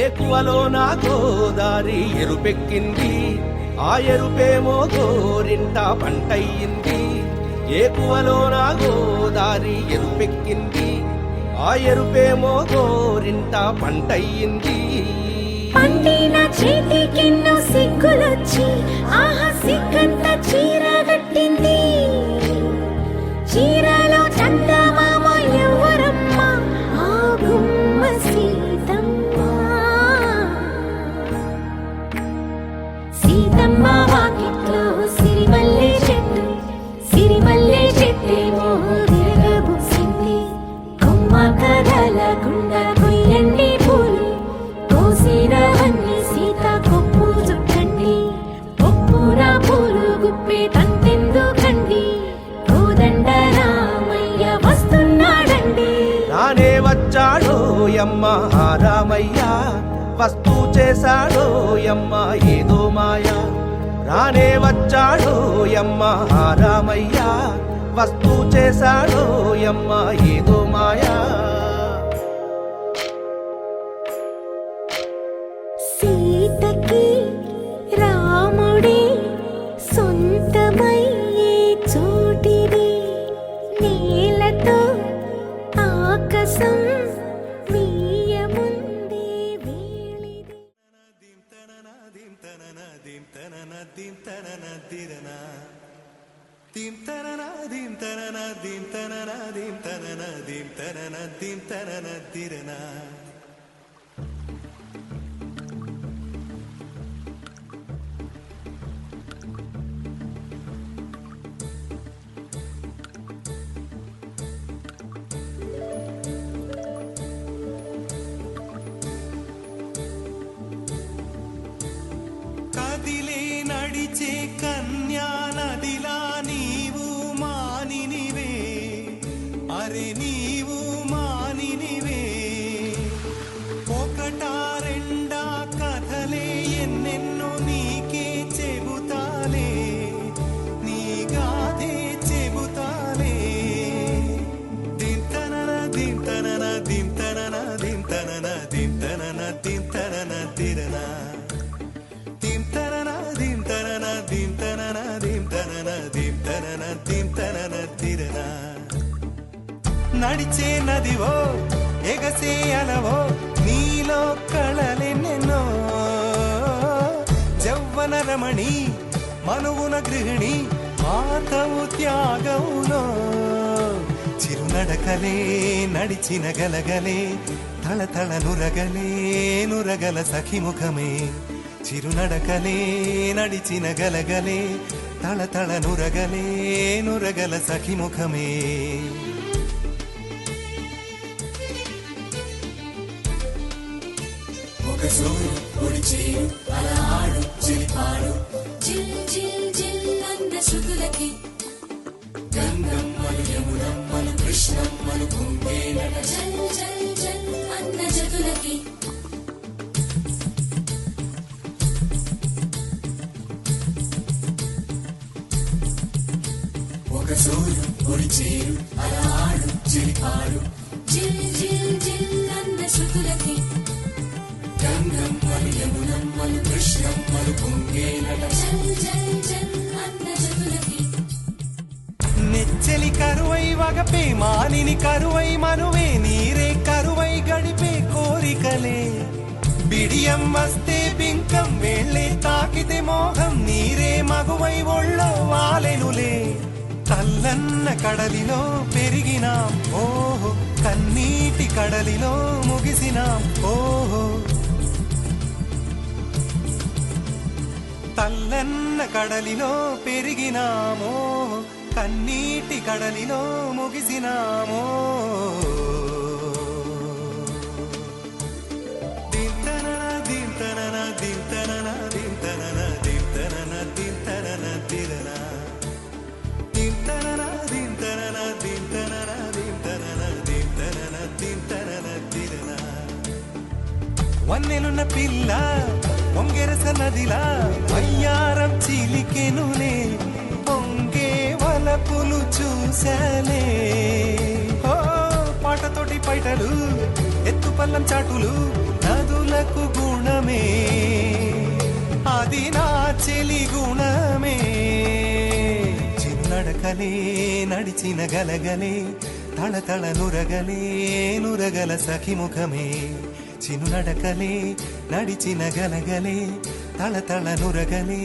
ఏకువలో నా గోదారి ఎరుపెక్కింది, ఆ ఎరుపేమో గోరింట పంటయ్యింది. ఏకువలో నా గోదారి ఎరుపెక్కింది, ఆ ఎరుపేమో గోరింట పంటయ్యింది. పండిన చేతికెన్నో సిగ్గులొచ్చి ఆహా సిగ్గంత చీర కట్టింది. చీరలో చందమామ ఎవరమ్మ, ఆ గుమ్మ సీతమ్మ. సీతమ్మ వాకిట్లో సిరిమల్లె చెట్టు, సిరిమల్లె చెట్టేమో విరగబూసింది. కొమ్మ కదలకుండా కొయ్యండి పూలు, కోసినవన్నీ సీత కొప్పు చుట్టండి. కొప్పున పూలు గుప్పే తంతెందుకండి, కోదండ రామయ్య వస్తున్నాడండి. రానే వచ్చాడో యమ్మ ఆ రామయ్య, వస్తూ చేశాడో యమ్మ ఏదో మాయ. రానే వచ్చాడో యమ్మ ఆ రామయ్య, వస్తూ చేశాడో యమ్మ ఏదో మాయా. సీతకి రాముడే సొంతమయ్యే చోటిది, నేలతో ఆకాశం వీయముందే వేళిది. కదిలే నడిచే కన్యా నదిలా నీవు మానినివే, అరే నీవు మానినివే. ఒకటా రెండా కథలే ఎన్నెన్నో నీకే చెబుతాలే, నీ గాథే చెబుతాలే. దింతనన దింతనన దింతనన దింతనన దింతనన దింతనన దిరన నడిచే నదివో ఎగసే అలవో, నీలో కళలెన్నెన్నో. జవ్వన రమణి మనువున గృహిణి, మాతవు త్యాగవులో. చిరునడకలే నడిచిన గలగలే, తళతళ నురగలే నురగల సఖిముఖమే. చిరునడకలే నడిచిన గలగలే, తళతళ నురగలే నురగల సఖిముఖమే. ఒక సూరు పొడిచేరు అలా ఆడు చిలిపాడు, జిల్ జిల్ జిల్ అన్న శృతులకి గంగమ్మలు యమునమ్మలు కృష్ణమ్మలు కుంగేనట, జల్ జల్ జల్ అన్న జతులకి. ఒక సూరు పొడిచేరు అలా ఆడు చిలిపాడు, జిల్ జిల్ జిల్ అన్న శృతులకి గంగమ్మలు యమునమ్మలు కృష్ణమ్మలు కుంగేనట, జల్ జల్ జల్ అన్న జతులకి. నెచ్చలి కరువై వగపే మానిని కరువై మనువే, నీరే కరువై గడిపే కోరికలే. బిడియం వస్తే బింకం వేళ్ళే తాకితే మోహం, నీరే మగువై ఒళ్ళో వాలెనులే. తల్లన్న కడలిలో పెరిగినాం ఓహో, కన్నీటి కడలిలో ముగిసినాం ఓహో. తల్లన్న కడలిలో పెరిగినామో, కన్నీటి కడలిలో ముగిసినామో. దింతనన దింతనన దింతనన దింతనన దింతనన దింతనన దిరన దింతనన దింతనన దింతనన దింతనన దింతనన దింతనన దిరన. వన్నెలున్న పిల్ల పొంగెరస నదిలా వయ్యారం చిలికెనులే, పొంగే వలపులు చూసలే. ఓ పాటతోటి పైటలు ఎత్తు పల్లం చాటులు, నదులకు నడకలే నడిచిన గలగలే తళతళ నురగలే నురగల సఖిముఖమే చిను నడకలే నడిచిన గలగలే తళతళ నురగలే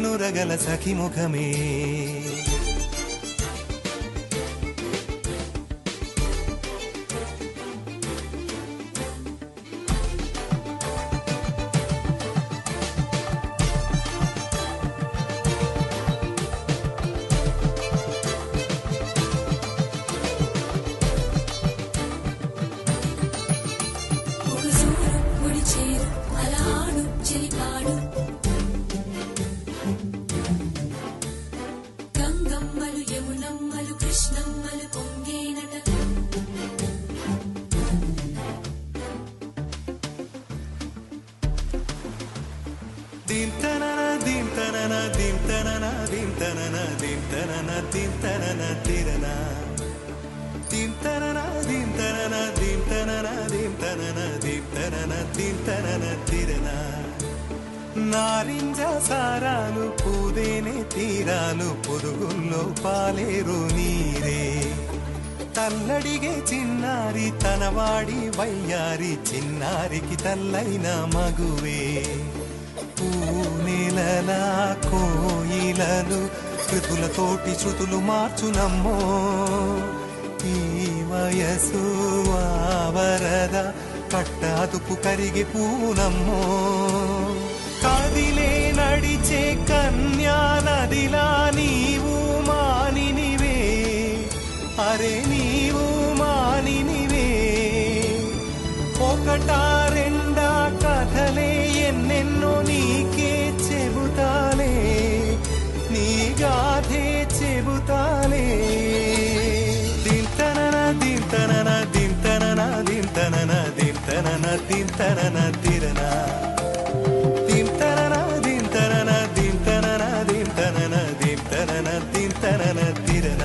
నురగల సఖిముఖమే పొడుసూరు పొడిచేరు అలహాడు చెలికాడు గంగమ్మలు యమునమ్మలు కృష్ణమ్మలు పొంగేనట దింతనన దింతనన దింతనన దింతనన దింతనన దింతనన తిరన దింతనన దింతనన దింతనన దింతనన దింతనన దింతనన తిరన నారింజ సారాలు పూదేనే తీరాలు పొరుగుల్లో పాలేరు నీరే తల్లడిగే చిన్నారి తనవాడి వయ్యారి చిన్నారికి తల్లైన మగువే పూనెలలా కోయిలలు కృతులతోటి శృతులు మార్చునమ్మో ఈ వయసు ఆవరద కట్టాదుపు కరిగి పూనమ్మో కదిలే నడిచే కన్యా నదిలా నీవు మానినివే అరే నీవు మానినివే ఒకటా రెండా కథలే ఎన్నెన్నో నీకే చెబుతాలే నీ గాథే చెబుతాలే దింతనన దింతనన దింతనన దింతనన దింతనన దింతనన తిరన దింతనన దింతనన దింతనన దింతనన దింతనన దింతనన తిరన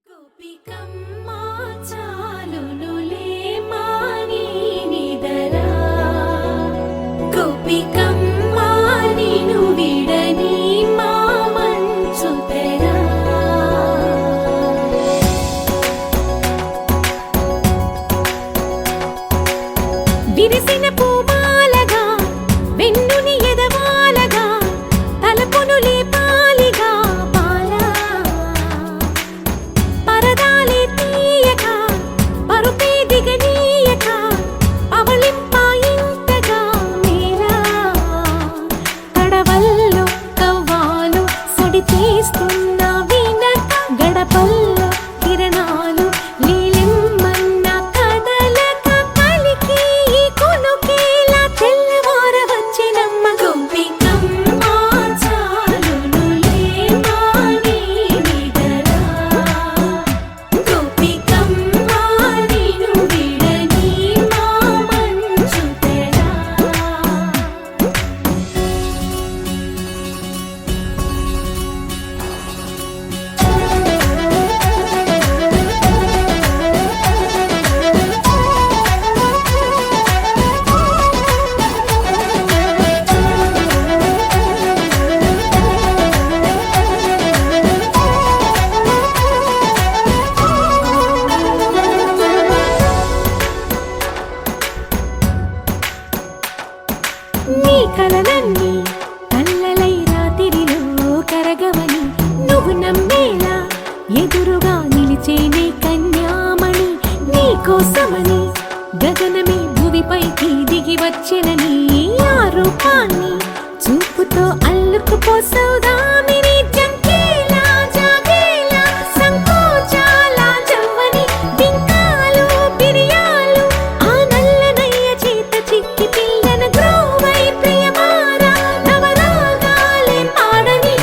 గోపికమ్మ చాలునులే మాని నిదరా గోపికమ్మ నిను విడని మా మంచు తెరా విరిసిన పూమాలగా వెన్నుని ఎదవాలగా తలపును లేపాలిగా బాలా పరదాలే తీయక పరుపే దిగనీయక అవళింపాయింతగా మేరా కడవల్లో కవ్వాలు సొడి చేస్తున్న వినక గడపల్లో కిరణాలు నీలిమ్మన్న కదలక కలికి ఈ కొనుకేలా తెల్లవార వచ్చినమ్మ గోపికమ్మ చాలునులే మాని నిదరా గోపికమ్మ నిను విడని మా మంచు తెరా నీ కలలన్నీ కల్లలై రాత్రిలో కరగవని నువ్వు నమ్మేలా ఎదురుగా నిలిచేనే కన్యామణి నీ కోసమని గగనమే భువిపైకి దిగి వచ్చెనని ఆ రూపాన్ని చూపుతో అల్లుకుపోసౌదామిని జంకేలా జాగేలా సంకోచాల జవ్వని బింకాలు బిరియాలు ఆ నల్లనయ్య చేత చిక్కి పిల్లన గ్రోవై ప్రియమారా నవరాగాలే పాడని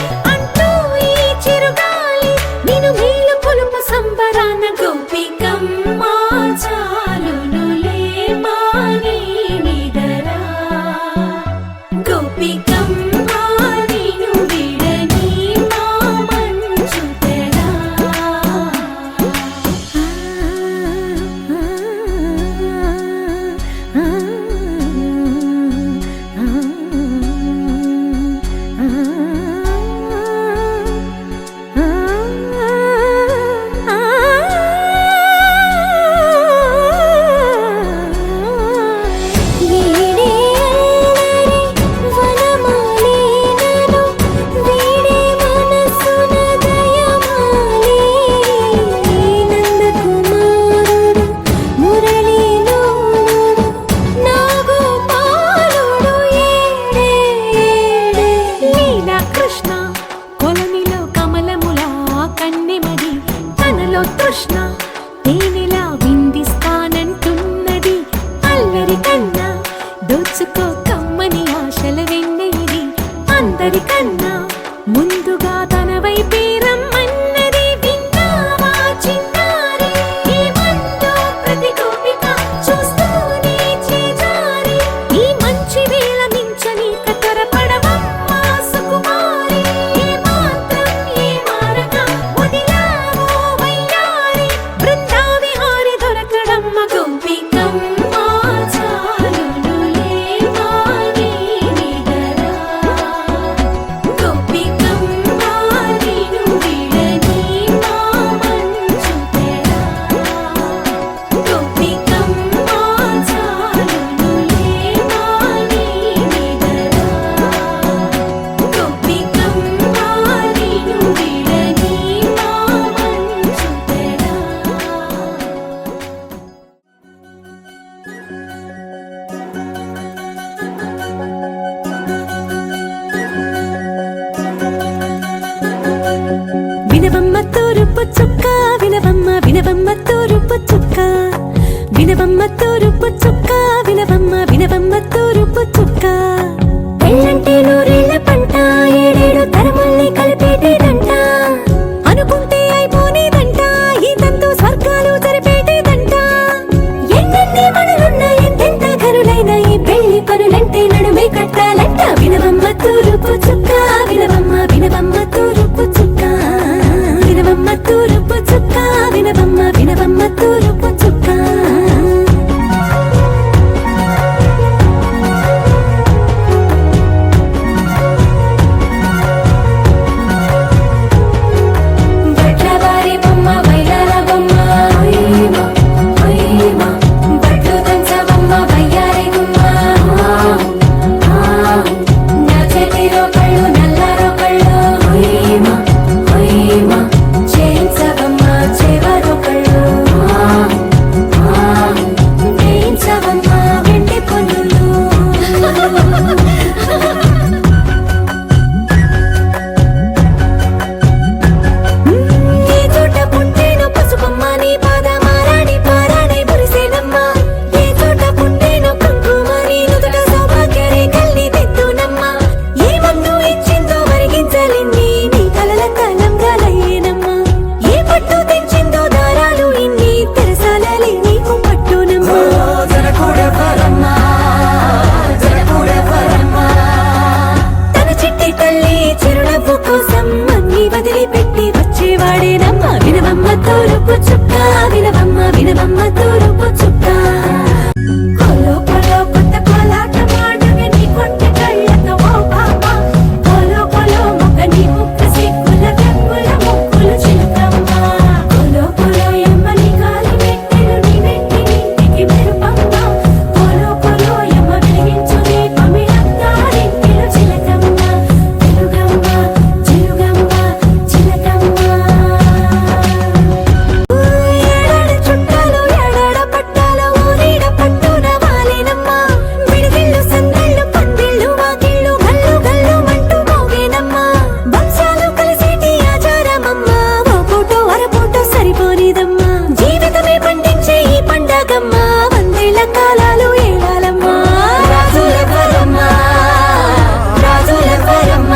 అందరికన్నా ముందుగా తన వైపే రమ్మన్నది విన్నావా చిన్నారి ఈ మందు ప్రతి గోపిక చూస్తూనే చేజారి ఈ మంచి వేళ మించని కతరపడవమ్మా సుకుమారి ఏ మాత్రం ఏ మారక వదిలావో వయ్యారి బృందావిహారి దొరకడమ్మ గోపికమ్మ చాలునులే మాని నిదరా గోపికమ్మ నిను విడని మా మంచు తెరా గోపికమ్మ చాలునులే మాని నిదరా గోపికమ్మ నిను విడని మా మంచు తెరా వినవమ్మ తూరుపు చుక్క వినవమ్మ వినవమ్మ తూరుపు చుక్క వినవమ్మ తూరుపు చుక్క వినవమ్మ తూరుపు చుక్క పెళ్ళంటే నూరేళ్ల పంట ఏడేడు తరముల్ని కలిపేటేదంట అనుకుంటే అయిపోనేదంట ఈ తంతు స్వర్గాలు జరిపేటేదంట ఎన్నెన్ని మనలున్న ఎంతెంత కరులైన ఈ పెళ్లి పనులంటే నడుమే కట్టాలంట వినవమ్మ తూరుపు చుక్క వినవమ్మ తూరుపు చుక్క వినవమ్మ తూరుపు చుక్క వినవమ్మ తూరుపు చుక్క బట్లవారి బొమ్మ వైరాల బొమ్మ ఓయమ్మ ఓయమ్మ బట్లు దంచవమ్మ వయ్యారి గుమ్మ నా చేతిలో కళ్ళు నల్లారో కళ్ళు ఓయమ్మ ఓయమ్మ చేయించవమ్మ చేవరో కళ్ళు వేయించవమ్మ వెండి పొన్నులు ఏ చోట పుట్టేనో పసుపమ్మ నీ పాదమారాణి పారాణి మురిసేనమ్మ ఏ చోట పుట్టేనో కుంకుమ నీ నుదుట సౌభాగ్య రేఖల్ని తెత్తునమ్మ ఏ మందు ఇచ్చిందో మరిగించలిన్ని నీ కలల కాలంగా లయ్యేనమ్మ ఏ పట్టు తెచ్చిందో దారాలు ఇన్ని తెరసాలలే నీకు పట్టునమ్మ తన చిట్టి తల్లి చిరునవ్వు కోసం అన్ని వదిలిపెట్టి వచ్చేవాడేనమ్మ వినవమ్మ తూరుపు చుక్క వినవమ్మ తూరుపు చుక్క కొలో కొలో కొత్త కోలాట మాడగ నీ కొంటె కళ్ళతో ఓ బామ్మ కొలో కొలో మొక్క నీ ముక్క సిగ్గుల గంగుల ముక్కులు చిలుకమ్మ కొలో కొలో ఎమ్మ నీ కాలి మెట్టెలు నీ వెంటి నీటికి మెరుపమ్మ కొలో కొలో ఎమ్మ వెలిగించు దీపమి అత్తారింటిలో చిలకమ్మ చిలుగమ్మ చిలుగమ్మ చిలకమ్మ ఏడాడ చుట్టాలు ఏడాడ పట్టాలు ఊరీడ పట్టున వాలేనమ్మ విడిదిళ్ళు సందళ్ళు పందిళ్ళు వాకిళ్ళు గల్లు గల్లు మంటూ మోగేనమ్మ వంశాలు కలిసేటి ఆచారమమ్మ ఓ పూటో అరపూటో సరిపోనిదమ్మ జీవితమే పండించే ఈ పండగమ్మ వందేళ్ల కాలాలు ఏడాలమ్మ రాజులెవ్వరమ్మ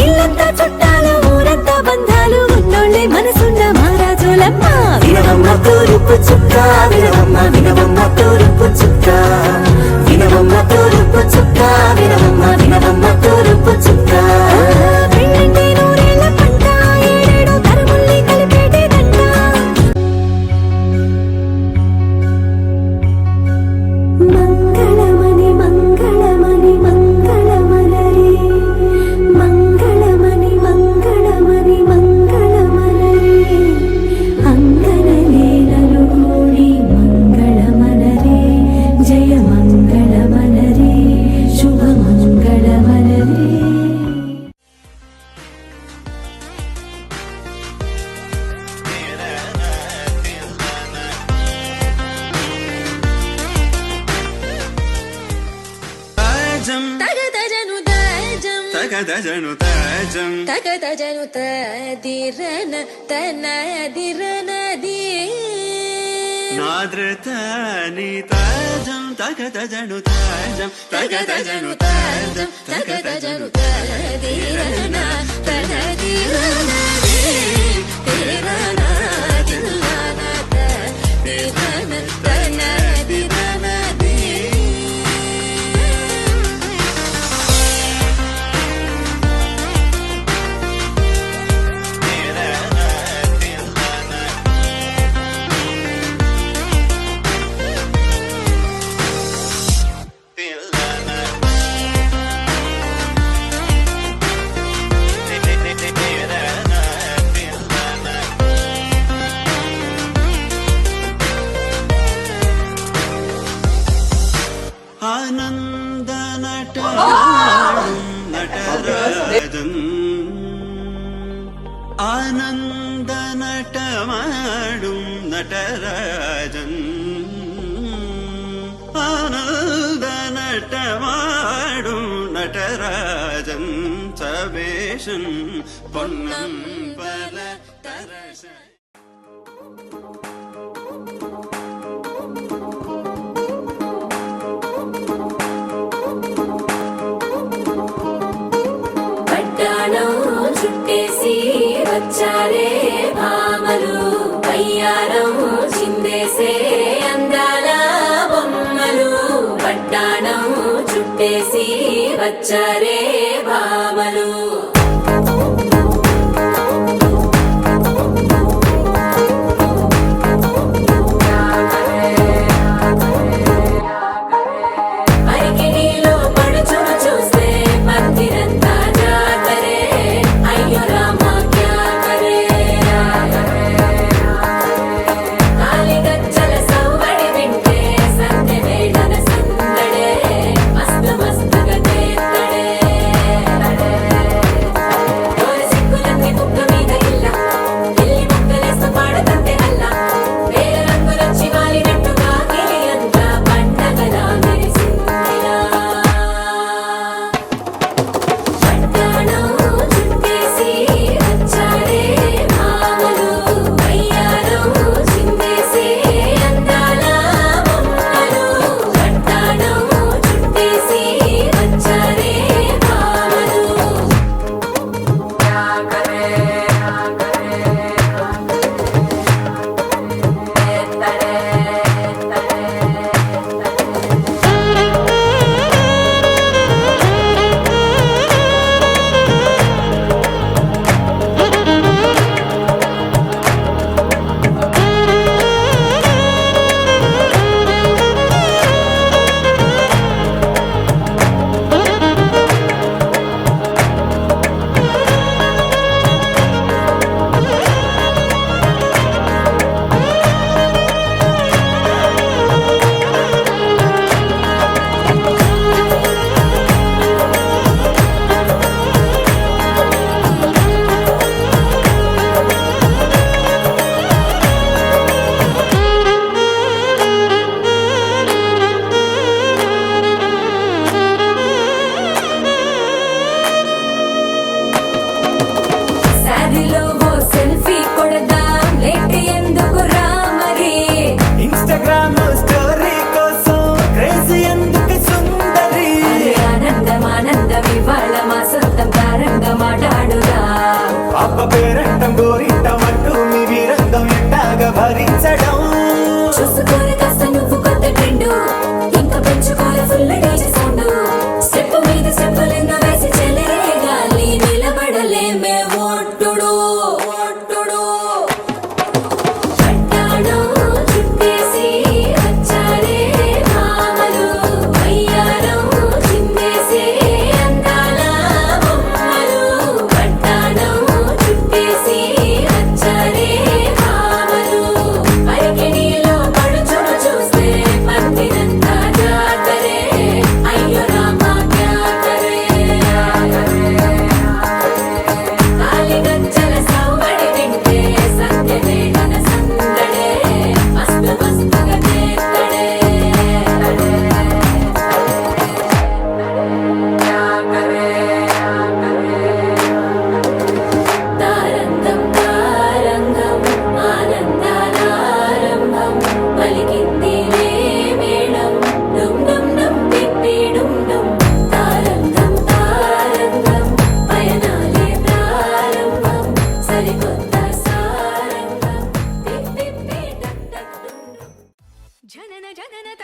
ఇల్లంతా చుట్టాలు ఊరంతా బంధాలు ఉన్నోళ్ళే మనసున్న మహారాజులమ్మ వినవమ్మ తూరుపు చుక్క వినవమ్మ తూరుపు చుక్క వినవమ్మ తూరుపు చుక్క వినవమ్మ తూరుపు చుక్క పెళ్ళంటే నూరేళ్ల పంట ఏడేడు తరముల్ని కలిపేటేదంట తగదజను తజం తగదజను తదిరన తనదిరనది నాద్రత నీ తజం తగదజను తజం తగదజను తజం తగదజను తదిరన తనదిరనది తిరన దిల్లన తదిరన తనదిరనది ఆనంద నటరాజం నటరాజం ఆనంద నటమాడుం నటరాజం ఆనంద నటమాడుం నటరాజం సవేశం పొన్నం పల తరస పట్టాణం చుట్టేసి వచ్చారే భామలు పయ్యారం చిందేసే అందాల బొమ్మలు పట్టాణం చుట్టేసి వచ్చారే భామలు పరికిణీలో పడుచును చూస్తే మందిరంతా జాతరే అయ్యో రామా క్యా కరే కాలిగజ్జల సవ్వడి వింటే సంధ్య వేళన సందడే మస్తు మస్తుగా చేస్తడే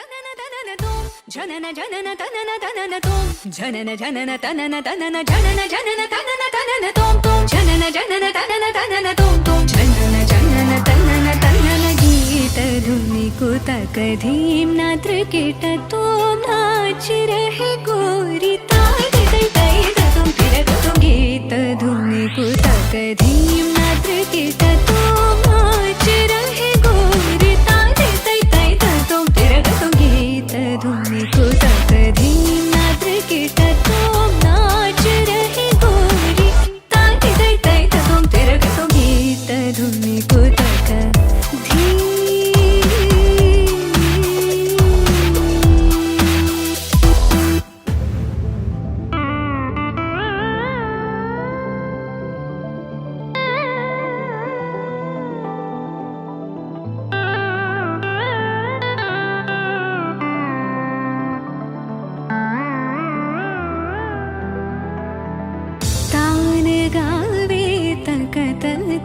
తనన తనన తోం జనన జనన తనన తనన తోం జనన జనన తనన తనన జనన జనన తనన తనన తోం తోం జనన జనన తనన తనన తోం తోం జనన జనన తనన తనన గీత ధుని కుతక ధీం నాత్ర कीट तोम नाच रहे गोरी ताई तै तै तुम फिर तुम गीत धुनि कुतक धीम नात्र कीट तोम नाच रहे गोरी ताई तै तै तुम फिर तुम गीत धुनि कुतक धीम नात्र कीट तोम नाच रहे गोरी ताई तै तै तुम फिर तुम गीत धुनि कुतक धीम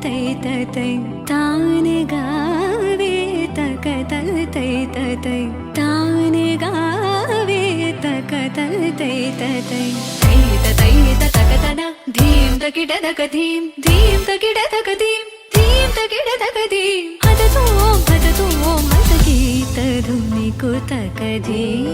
तै तै तान गावे तक तल तै तै तान गावे तक तल तै तै तै तक तना धीम तकिड तक धीम धीम तकिड तक धीम धीम तकिड तक धीम हद तू मत गीत धुनि कुतक धीम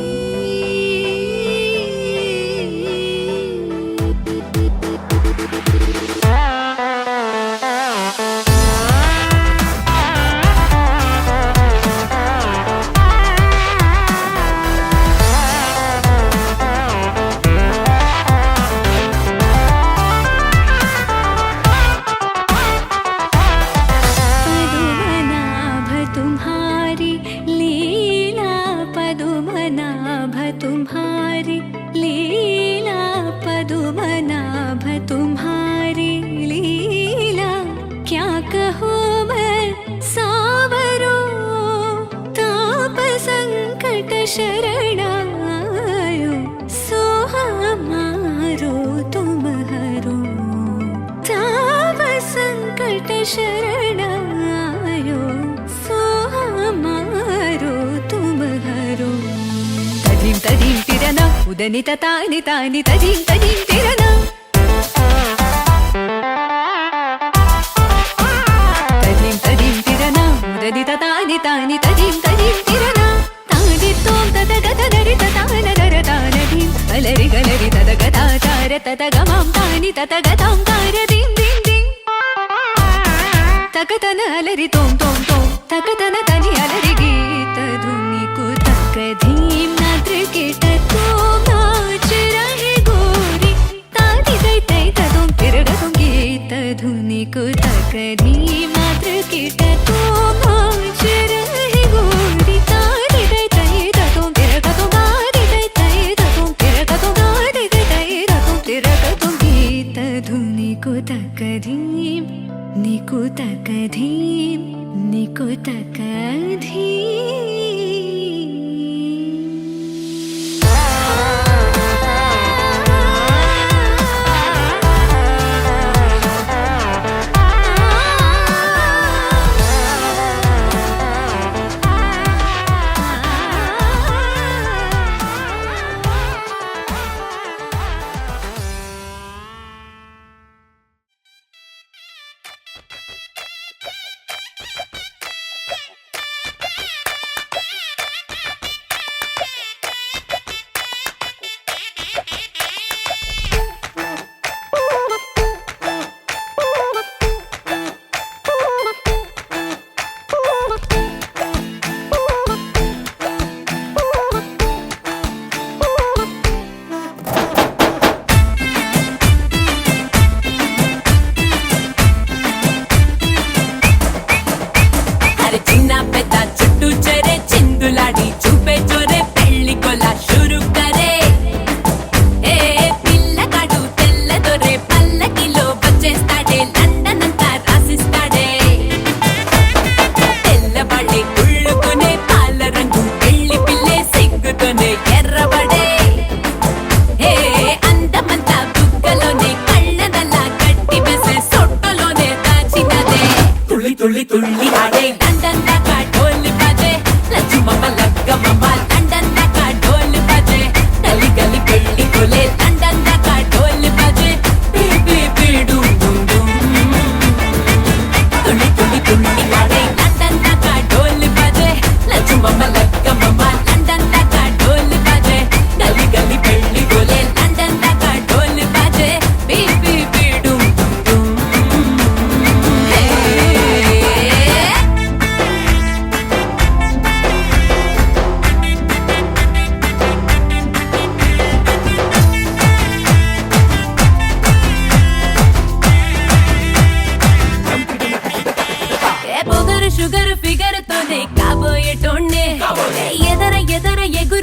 तुम्हारी लीला पदुमनाभ तुम्हारी लीला क्या कहूँ मैं सावरो ताप संकट शरणायो सो हमारो तुम हरो ताप संकट शरणायो सो हमारो तुम हरो तदीम तदीम तिरना उदनित तानि तानि तदीम तदीम तिरना तदीम तदीम तिरना उदनित तानि तानि तदीम तदीम तिरना तानि तोम तद गत दरि तान दर तान धीम अलरि गलरि तद गता चार तद गमां तानि तद गतां कार दीम दीम दीम तकतन अलरि तोम तोम तोम तकतन तनि अलरि गीत धुनि कुतक धीम नात्र कीट तोम नाच रहे गोरी तानि तै तै तुम फिर तुम गीत धुनि कुतक धीम नात्र कीट तोम नाच रहे गोरी तानि तै तै तुम फिर तुम गानि तै तै तुम फिर तुम गानि तै तै तुम फिर तुम गीत धुनि कुतक धीम निकुतक धीम निकुत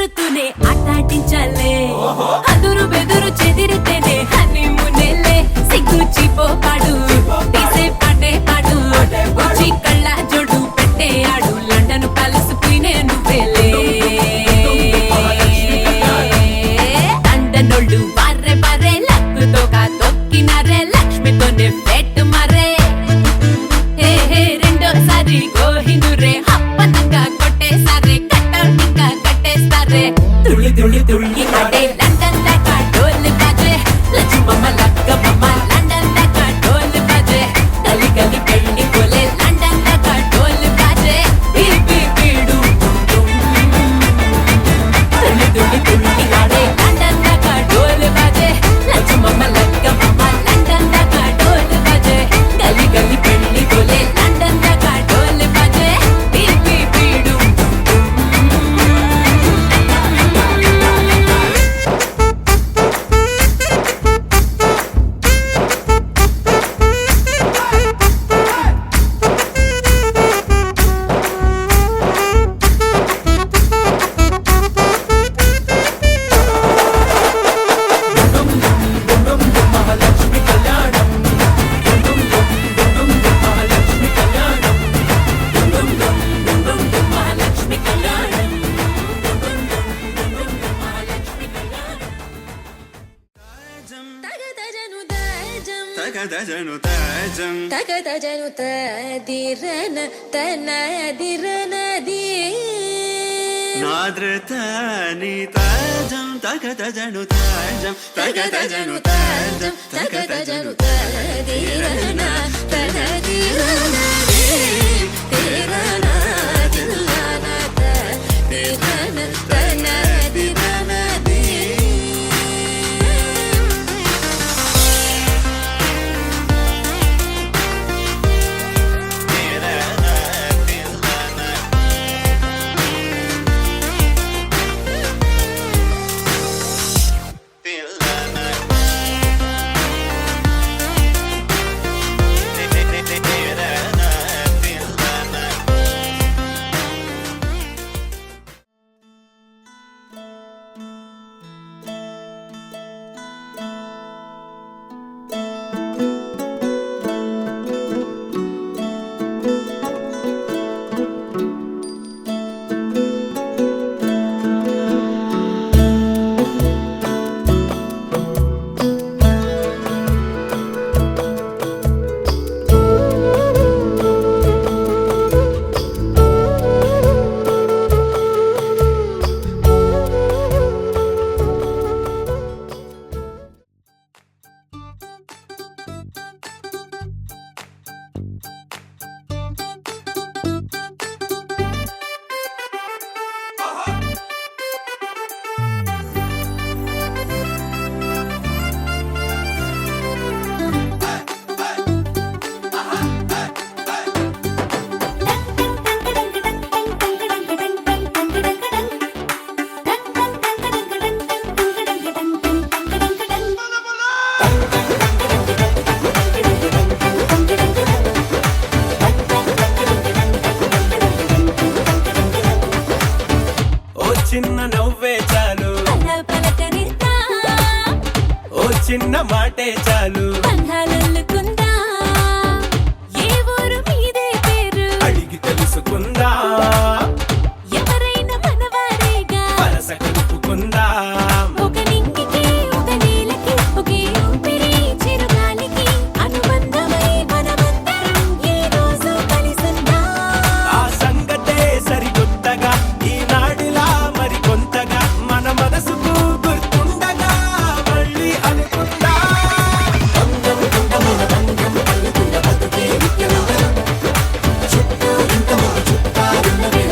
ఎగురుతూనే ఆటాటించాలే అదురు బెదురు చెదిరితేనే హనీమూనేలే సిగ్గు చీపోపాడు తీసే పాటే పాడు వచ్చి కళ్ళ జోడు పెట్టే ఆడు లండన్ ప్యాలెస్ పోయినే నువ్వేలే లండనోళ్ళు బార్రే బార్రే లక్కుతో తొక్కినారే లక్ష్మితోనే పెట్టు మరే హే హే రెండోసారి గోహిందురే అప్పనంగా కొట్టేసారే కట్టౌట్ ఇంకా కట్టేస్తారే తుళ్ళి తుళ్ళి తుళ్ళి ఆడే లండన్ దాకా డోలు బాజే లక్ష్మమ్మ లక్కమ్మ లండన్ దాకా డోలు బాజే గలి గలి పెళ్లి కోలే లండన్ దాకా డోలు బాజే బీబీ బీడు తుళ్ళి తుళ్ళి తుళ్ళి ఆడే లండన్ దాకా డోలు బాజే లక్ష్మమ్మ లక్కమ్మ లండన్ దాకా డోలు బాజే గలి గలి పెళ్లి కోలే లండన్ దాకా డోలు బాజే బీబీ బీడు తగదజను దజం తగదజను తాజం తగదజను తదిరన తనదిరనది నాద్రతాని తాజం తగదజను తాజం తగదజను తాజం తగదజను తదిరన తనదిరనది తిరన తిల్లన తదిరన తనదిరనది చిన్న నవ్వే చాలు పలకరిస్తా ఓ చిన్న మాటే చాలు బంధాలల్లుకుందా ఏ ఊరు మీదే పేరు అడిగి తెలుసుకుందా ఎవరైనా మనవారేగా వరస కలుపుకుందా ఒక నింగికి ఒక నీలకి ఒకే ఊపిరి చిరుగాలికి అనుబంధమై మనమందరం ఈ రోజు కలిసుందా ఆ సంగతే సరికొత్తగా ఈనాడిలా మరి కొంతగా మన మనసుకు గుర్తుండగా మళ్ళీ అనుకుందా చుట్టూ ఇంత చుట్టాలున్నవే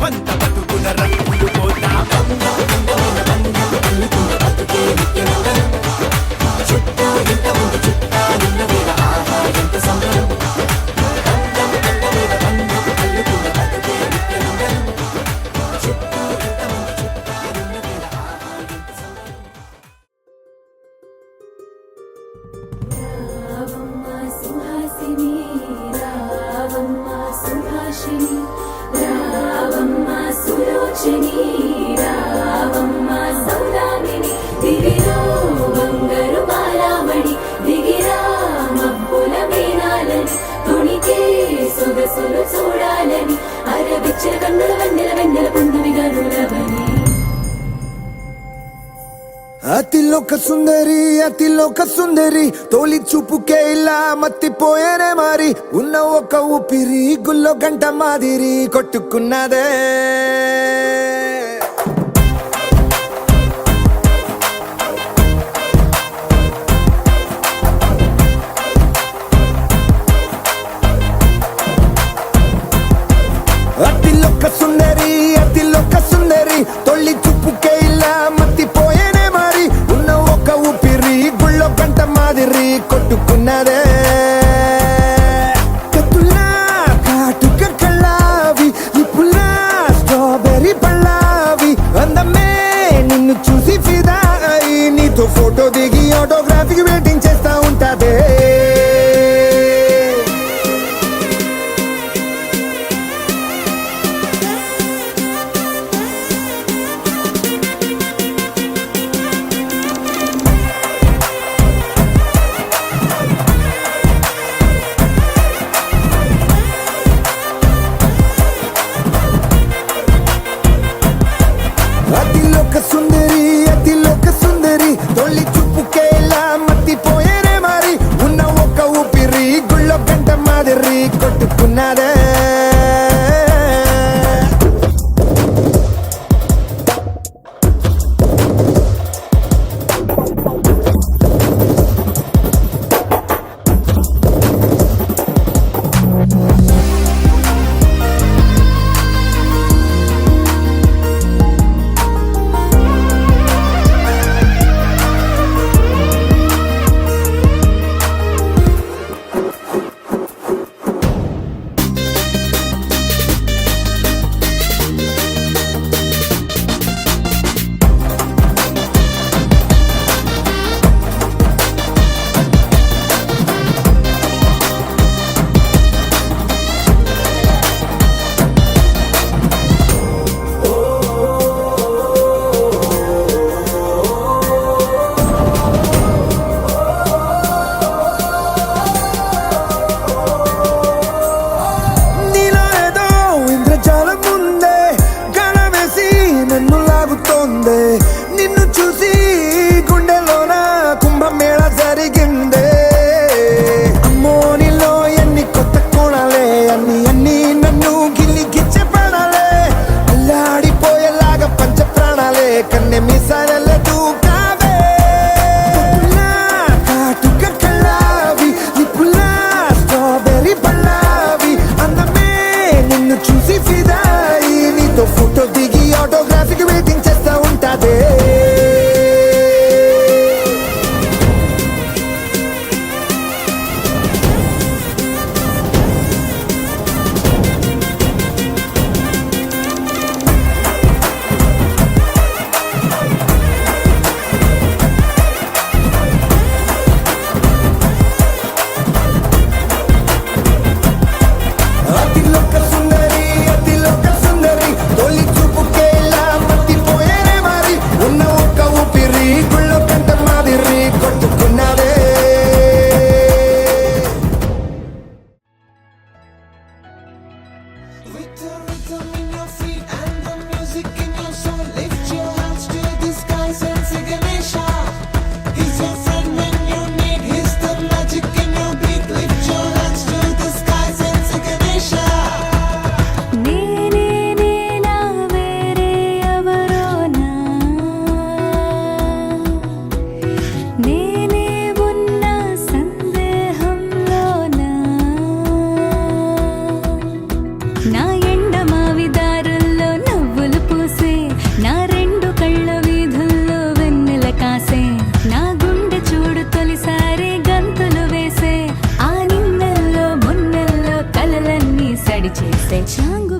పంత బతుకుల రంగులు పోతాం. చుట్టూ ఇంతమంది చుట్టాలున్న వేళ ఆహా ఎంత సంబరం. బంధం కండ మీద బంధం అల్లుకున్న బతుకే నిత్యనందనం. చుట్టూ ఇంతమంది చుట్టాలున్న వేళ ఆహా ఎంత సంబరం. రావమ్మ సుహాసిని రావమ్మ సుభాషిణి రావమ్మ సులోచని రావమ్మ సౌదామిని దిగిరో బంగారు బాలామణి దిగిరా మబ్బుల మేనాలని తొణికే సొగసులు చూడాలని అరవిచ్చిన కన్నుల వెన్నెల వెన్నెల పున్నమి గనులవని అతిలోక సుందరి తోలి చూపుకే ఇలా మత్తిపోయేనే మారి ఉన్న ఒక ఊపిరి గుల్లో గంట మాదిరి కొట్టుకున్నదే. అతిలోక సుందరి తొలి చూపుకే ఇలా మత్తిపోయేనే మారి ఉన్న ఒక ఊపిరి గుళ్ళో గంట మాదిరి కొట్టుకున్నదే. కత్తులా కాటుక కళ్ళావి ఇప్పులా స్ట్రాబెర్రీ పళ్ళావి అందమే నిన్ను చూసి ఫిదా అయి నీతో ఫోటో దిగి ఆటోగ్రాఫీకి వెయిటింగ్ చేస్తా ఉంటాదే. అతిలోక సుందరి తొలి చూపుకే ఇలా మత్తిపోయేనే మారి ఉన్న ఒక ఊపిరి గుళ్ళో గంట మాదిరి కొట్టుకున్నదే. నిన్ను చూసి గుండెలోన కుంభమేళ జరిగిందే. అమ్మో నీలో ఎన్ని కొత్త కోణాలే అన్ని నన్ను గిల్లిగిచ్చే ప్రాణాలే అల్లాడిపోయేలాగా పంచ ప్రాణాలే కన్నె మీసాల దూకావే. కాటుక కళ్ళావి నిప్పులా స్ట్రాబెర్రీ పళ్ళావి అందమే నిన్ను చూసి ఫిదాయి నీతో ఫోటో దిగి ఆటోగ్రాఫీకి వెయిటింగ్ చేస్తా ఉంటాదే. అతిలోక సుందరి తొలి చూపుకే ఇలా మత్తిపోయేనే మారి ఉన్న ఒక ఊపిరి గుళ్ళో గంట మాదిరి కొట్టుకున్నదే. With the rhythm in your feet and the music in your soul, lift your hands to the skies and say Ganesha. He's your friend when you need. He's the magic in your beat. Lift your hands to the skies and say Ganesha. నేనే నేనా వేరే ఎవరోనా నేనే ఉన్న సందేహంలోనా నా ఎండమావి దారుల్లో చాంగు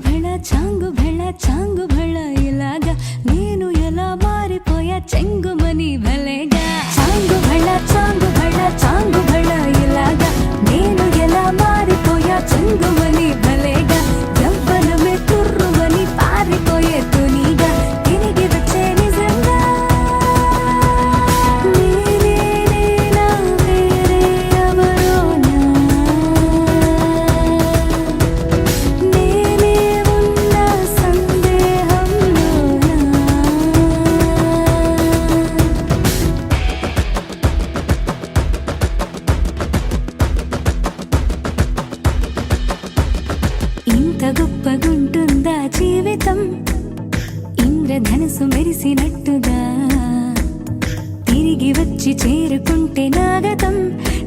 భళ ఇలాగా నేను ఎలా మారిపోయా చెంగుమని భలేగా చాంగు భళ ఇలాగా నేను ఎలా మారిపోయా చెంగుమని భలేగా యవ్వనమే తుర్రుమని పారిపోయే తునిగా తిరిగి వచ్చే నిజంగా నేనేనా వేరే ఎవరోనా నేనే ఉన్న సందేహంలోనా ఇంత గొప్పగుంటుందా జీవితం ఇంద్రధనుసు మెరిసినట్టుగా తిరిగి వచ్చి చేరుకుంటే నాగతం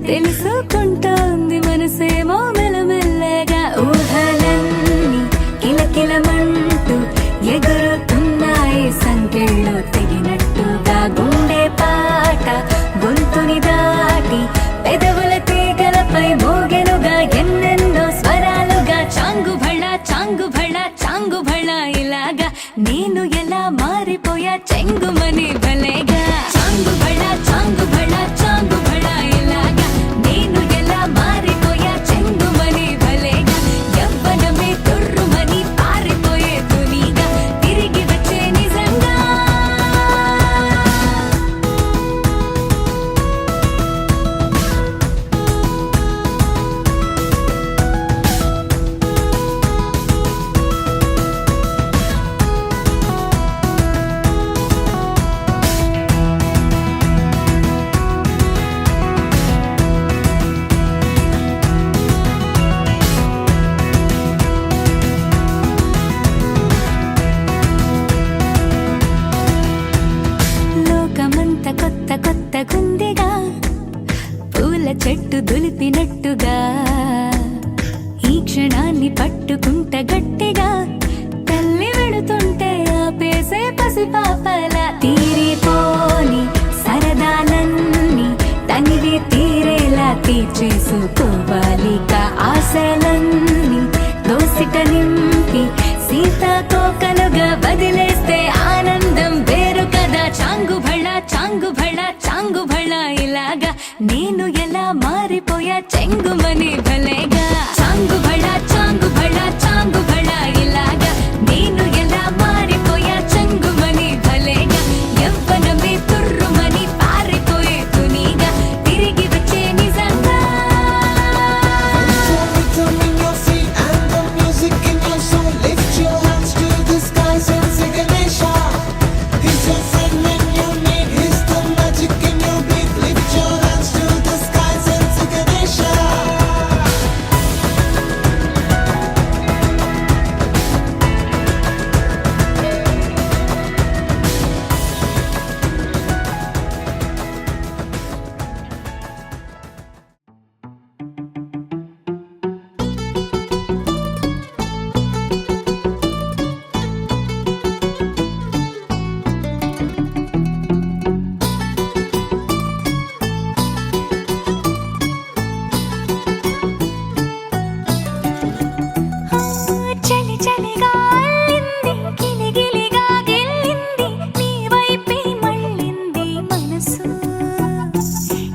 తెలుసుకుంటోంది మనసేమో మెల్లమెల్లగా ఊహలన్నీ కిలకిలమంటూ ఎగురుతున్నాయి సంకెళ్ళు తెగినట్టుగా గుండె పాట గొంతుని దాటి పెదవుల తీగలపై మోగెనుగా ఎన్నెన్నో స్వరాలుగా చాంగు భళ ఇలాగా నేను ఎలా మారిపోయా చెంగుమని భలేగా చాంగు భళ ఇలాగా నేను ఎలా మారిపోయా చెంగుమని భలేగా యవ్వనమే తుర్రుమని పారిపోయే తునిగా తిరిగి వచ్చే నిజంగా లోకమంత కొత్తగుందిగా పూల చెట్టు దులిపినట్టుగా ఈ క్షణాన్ని పట్టుకుంట గట్టిగా తల్లి వెడుతుంటే ఆపేసే పసిపాపల తీరిపోని సరదాలన్నీ తనివి తీరేలా తీర్చేసుకోవాలిక ఆశలన్నీ దోసిట నింపి సీతాకోకలుగా వదిలేస్తే ఆనందం వేరు కదా చాంగు భళ ఇలాగా నేను ఎలా మారిపోయా చెంగుమని భలేగా చాంగు భళ ఇలాగా నేను ఎలా మారిపోయా చెంగుమని భలేగా యవ్వనమే తుర్రుమని పారిపోయే తునిగా తిరిగి వచ్చే నిజంగా Rhythm in your feet and the music in your soul. Lift your hands to the skies and sing Ganesha. He's your friend when you need. He's the magic in your beat. Lift your hands to the skies and sing Ganesha. చలిగా అల్లింది గిలిగిలిగా గెల్లింది నీ వైపే మళ్ళింది మనసు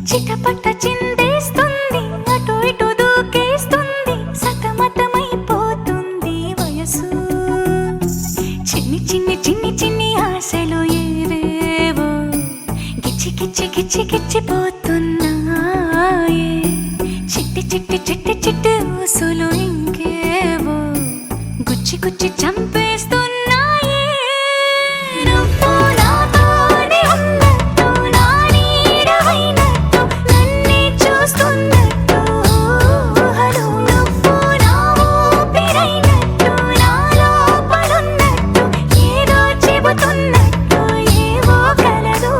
చిటపట చిందేస్తుంది అటు ఇటు దూకేస్తుంది సతమతమైపోతుంది వయసు చిన్ని ఆశలు ఏవేవో గిచ్చిపోతున్నాయే చిట్టి ఊసులు ఇంకేవో గుచ్చి చంపేస్తున్నాయే నువ్వు నాతోనే ఉన్నట్టు నా నీడవైనట్టు నన్నే చూస్తున్నట్టు ఊహలు నువ్వు నా ఊపిరైనట్టు నా లోపలున్నట్టు ఏదో చెబుతున్నట్టు ఏవో కలదు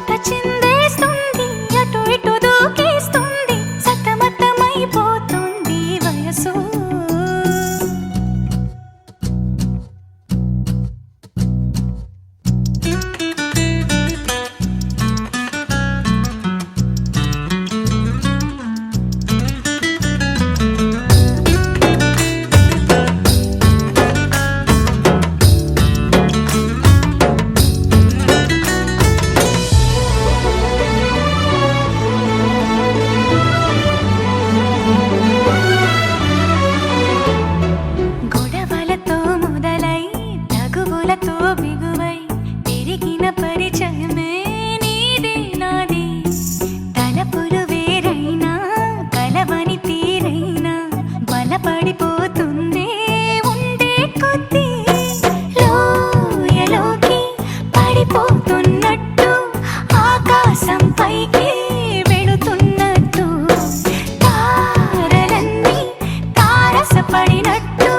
చెమట చిందేస్తుంది అటు ఇటు దూకేస్తుంది సతమతమైపోతుంది వయసు గొడవలతో మొదలై తగువులతో బిగువై పెరిగిన పరిచయమే నీది నాది తలపులు వేరైనా కలవని తీరైనా బలపడిపోతుంది ఉండే కొద్దీ లోయలోకి పడిపోతున్నట్టు ఆకాశం పైకి వెళుతున్నట్టు తారలన్నీ తారసపడినట్టు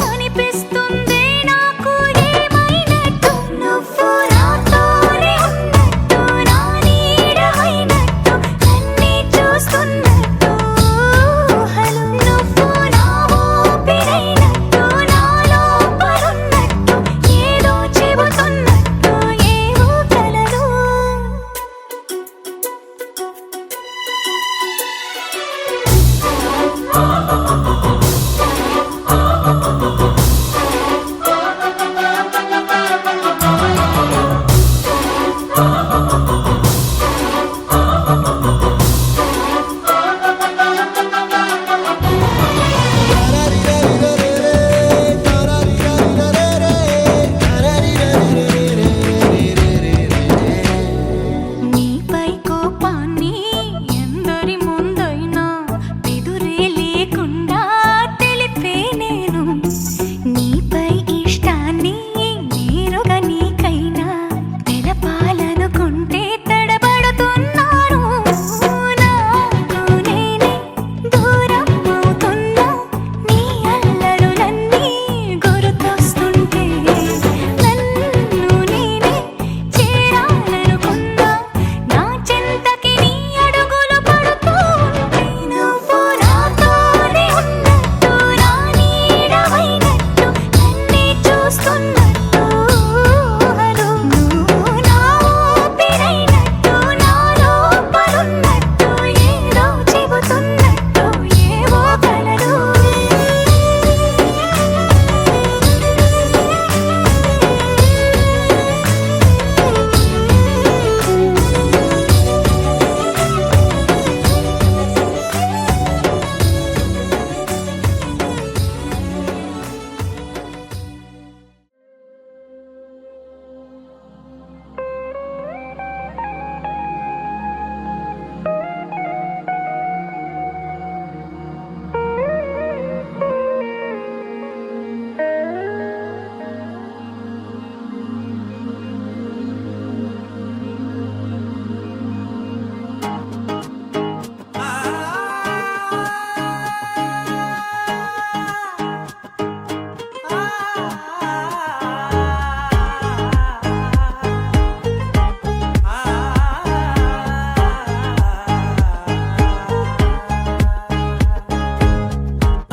అనిపిస్తుంది నాకు ఏమైనట్టు నువ్వు నాతోనే ఉన్నట్టు నా నీడమైనట్టు నన్నే చూస్తున్నట్టు ఊహలు నువ్వు నా ఊపిరైనట్టు నా లోపలున్నట్టు ఏదో చెబుతున్నట్టు ఏవో కలలు నీపై కోపాన్ని ఎందరి ముందైనా బెదురే లేకుండా తెలిపే నేను నీపై ఇష్టాన్ని నేరుగా నీకైనా తెలపాలనుకుంటే తడబడుతున్నాను నాకు నేనే దూరం అవుతున్నా నీ అల్లరులన్నీ గుర్తొస్తుంటే నన్ను నేనే చేరాలనుకున్నా నా చెంతకి నీ అడుగులు పడుతూ ఉంటే నువ్వు నాతోనే ఉన్నట్టు నా నీడమైనట్టు నన్నే చూస్తున్నట్టు ఊహలు నువ్వు నా ఊపిరైనట్టు నా లోపలున్నట్టు ఏదో చెబుతున్నట్టు ఏవో కలలు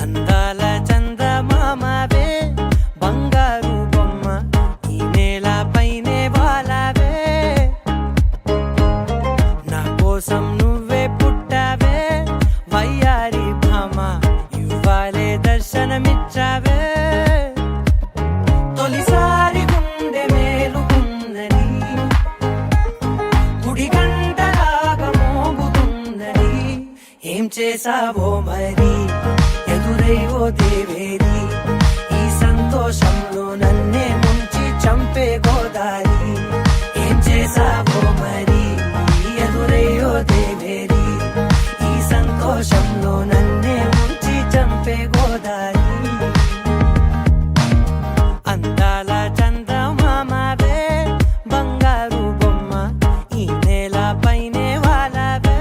అందాల చందమామవే బంగారు బొమ్మ ఈ నేల పైనే వాలావే నా కోసం నువ్వే పుట్టావే వయ్యారి భామ ఇవ్వాలే దర్శనమిచ్చావే తొలిసారి గుండె మేలుకుందని గుడి గంటలాగా మోగుతుందని ఏం చేసావో మరి ఎదురై ఓ దేవేరి ఈ సంతోషంలో నన్నే ముంచి చంపే గోదారి ఏం చేసావో మరి ఎదురై ఓ దేవేరి ఈ సంతోషంలో నన్నే ముంచి చంపే గోదారి అందాల చందమామవే బంగారు బొమ్మ ఈ నేల పైనే వాలావే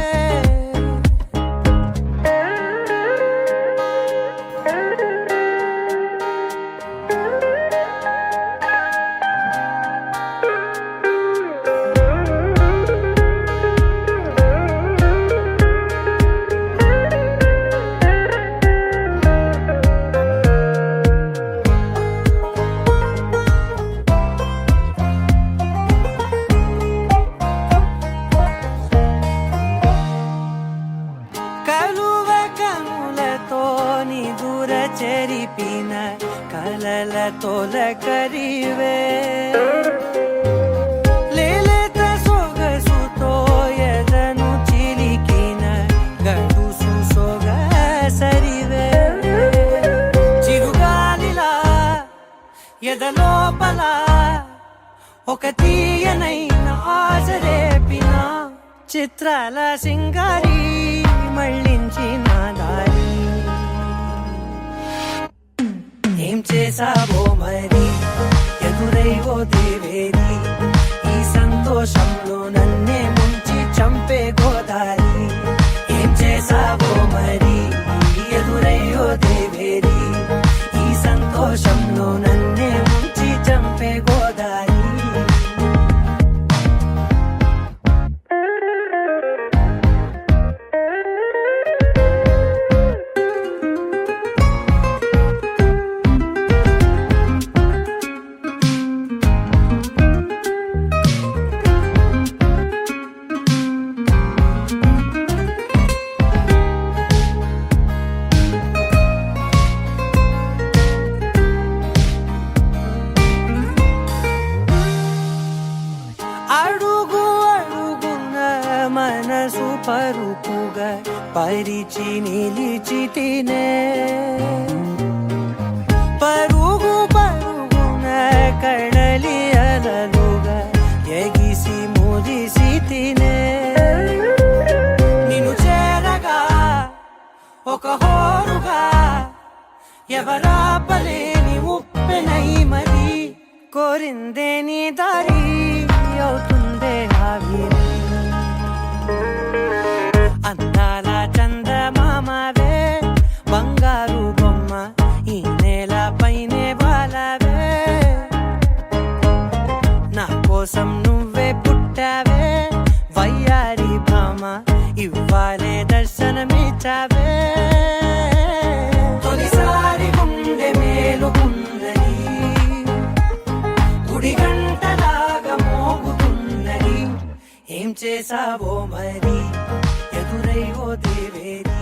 లోపల ఒక తీయనైన ఆశ రేపిన చిత్రాల సింగారి మళ్ళించిన దారి ఏం చేసావో మరి ఎదురై ఓ దేవేరి ఈ సంతోషంలో నన్నే ముంచి చంపే గోదారి ఏం చేసావో మరి ఎదురై ఓ దేవేరి ఈ సంతోషంలో నన్నే ముంచి చంపే గోదారి అడుగు అడుగున మనసు పరుపుగా పరిచి నిలిచితినే పరుగు పరుగున కడలి అలలుగా ఎగిసి మురిసి తినే నిన్ను చేరగా ఒక హోరుగా ఎవరాపలేని ఉప్పెనై మరి కోరిందే నీ దారి అవుతుందే ఆవిరి అందాల చందమామవే బంగారు బొమ్మ ఈ నేల పైనే వాలవే నా కోసం నువ్వే పుట్టావే వయ్యారి భామ ఇవ్వాలే దర్శనమిచ్చావే తొలిసారి గుండె మేలుకున్నది గుడి గంటలాగా మోగుతున్నది ఏం చేసావో మరి ఎదురై ఓ దేవేరి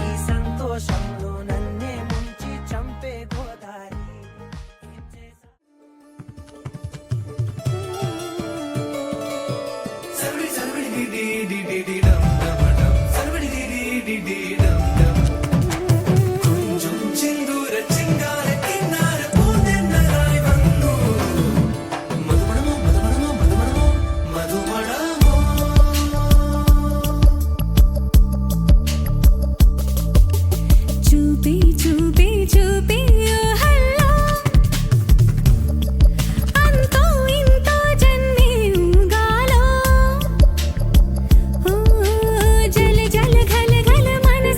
ఈ సంతోషంలో నన్నే ముంచి చంపే గోదారి ఏం చేసా సర్వడి సర్వడి డి డి డి డి డమ్ డమ్ డమ్ సర్వడి డి డి డి డమ్ డమ్ కొంచెం చిందూర చింగార కిన్నార పూనెన్నరాయ్ వന്നു మధుమణమో మధుమణమో మధుమణమో మధుమణమో చూపి చూపి చూపి ఓ హల్లో అంతో ఇంతో జన్మే ఊగాలో ఓ జల జల ఘల ఘల మనస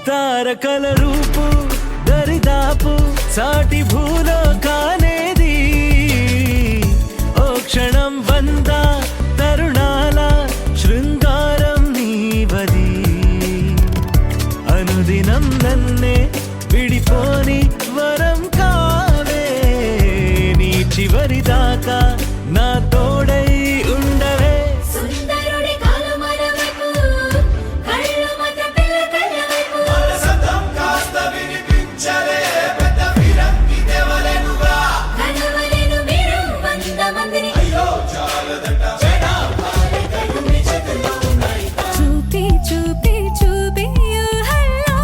తారకల రూపు దరిదాపు సాటి భూలోకానేది ఓ క్షణం వంద తరుణాల శృంగారం నీవది అనుదినం నన్నే విడిపోని వరం కావే నీ చివరి దాకా నా తోడై ఉండవే సుందరుడి కాలు మరవకు కళ్ళు మధ్య పిల్ల కళ్ళవకు కనవలేను మీరు 100 మందిని చూపి చూపి చూపి ఊహల్లో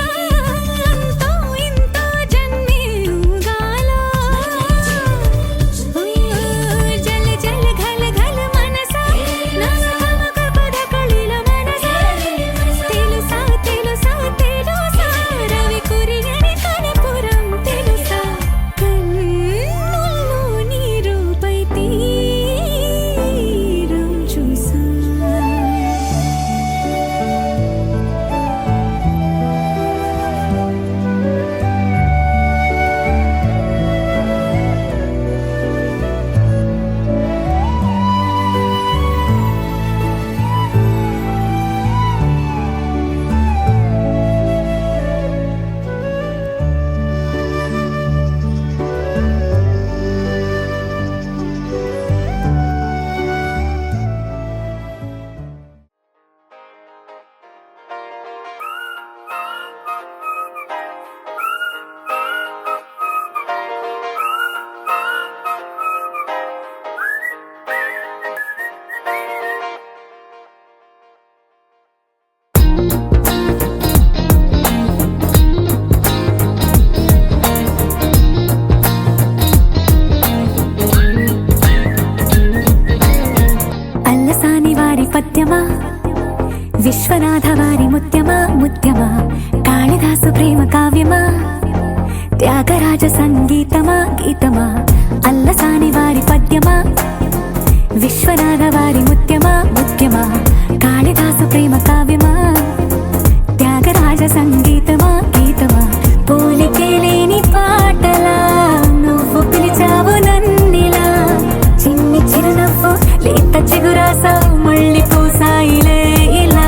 అంతో ఇంతో జన్మి ఊగాలో జల్ జల్ ఘల్ ఘల్ మనసా నమక పద కళిల మనసా తెలుసా తెలుసా తెలుసా రవి కురియని కనపురం తెలుసా కన్నుల్లో నీ రూపై తీరం చూసా అల్లసాని వారి పద్యమా విశ్వనాథ వారి ముత్యమా ముత్యమా కాళిదాసు ప్రేమ కావ్యమా త్యాగరాజ సంగీతమా గీతమా అల్లసాని వారి పద్యమా విశ్వనాథ వారి ముత్యమా ముత్యమా కాళిదాసు ప్రేమ కావ్యమా త్యాగరాజ సంగీతమా గీతమా పోలికే లేని పాటలా నువ్వు పిలిచావు నన్నిలా చిన్ని చిరునవ్వు లేత చిగురాసావు మళ్ళీ పూసాయిలే ఇలా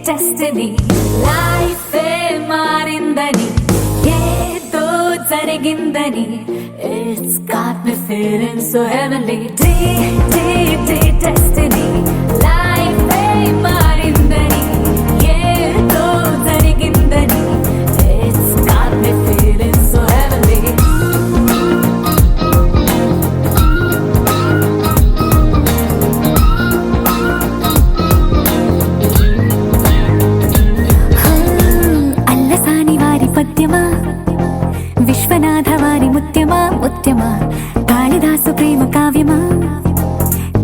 డెస్టినీ లైఫ్ మారిందని ఏదో జరిగిందని It's got me feeling so heavenly destiny life మారిందని ఏదో జరిగిందని It's got me feeling so heavenly Allasani వారి పద్యమా విశ్వనాథ వారి ముత్యమా ముత్యమా కాళిదాసు ప్రేమ కావ్యమా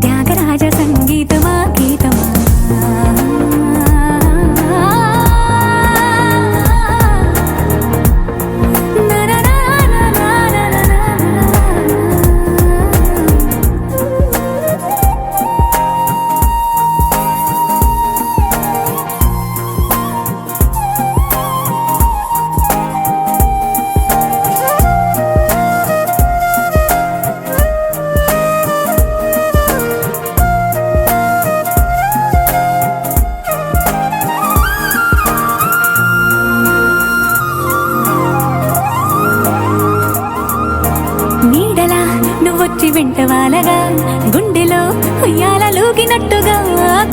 త్యాగరాజ సంగీతమా గీతమా నీడలా నువ్వొచ్చి వెంటవాలగా గుండెలో ఉయ్యాలూగినట్టుగా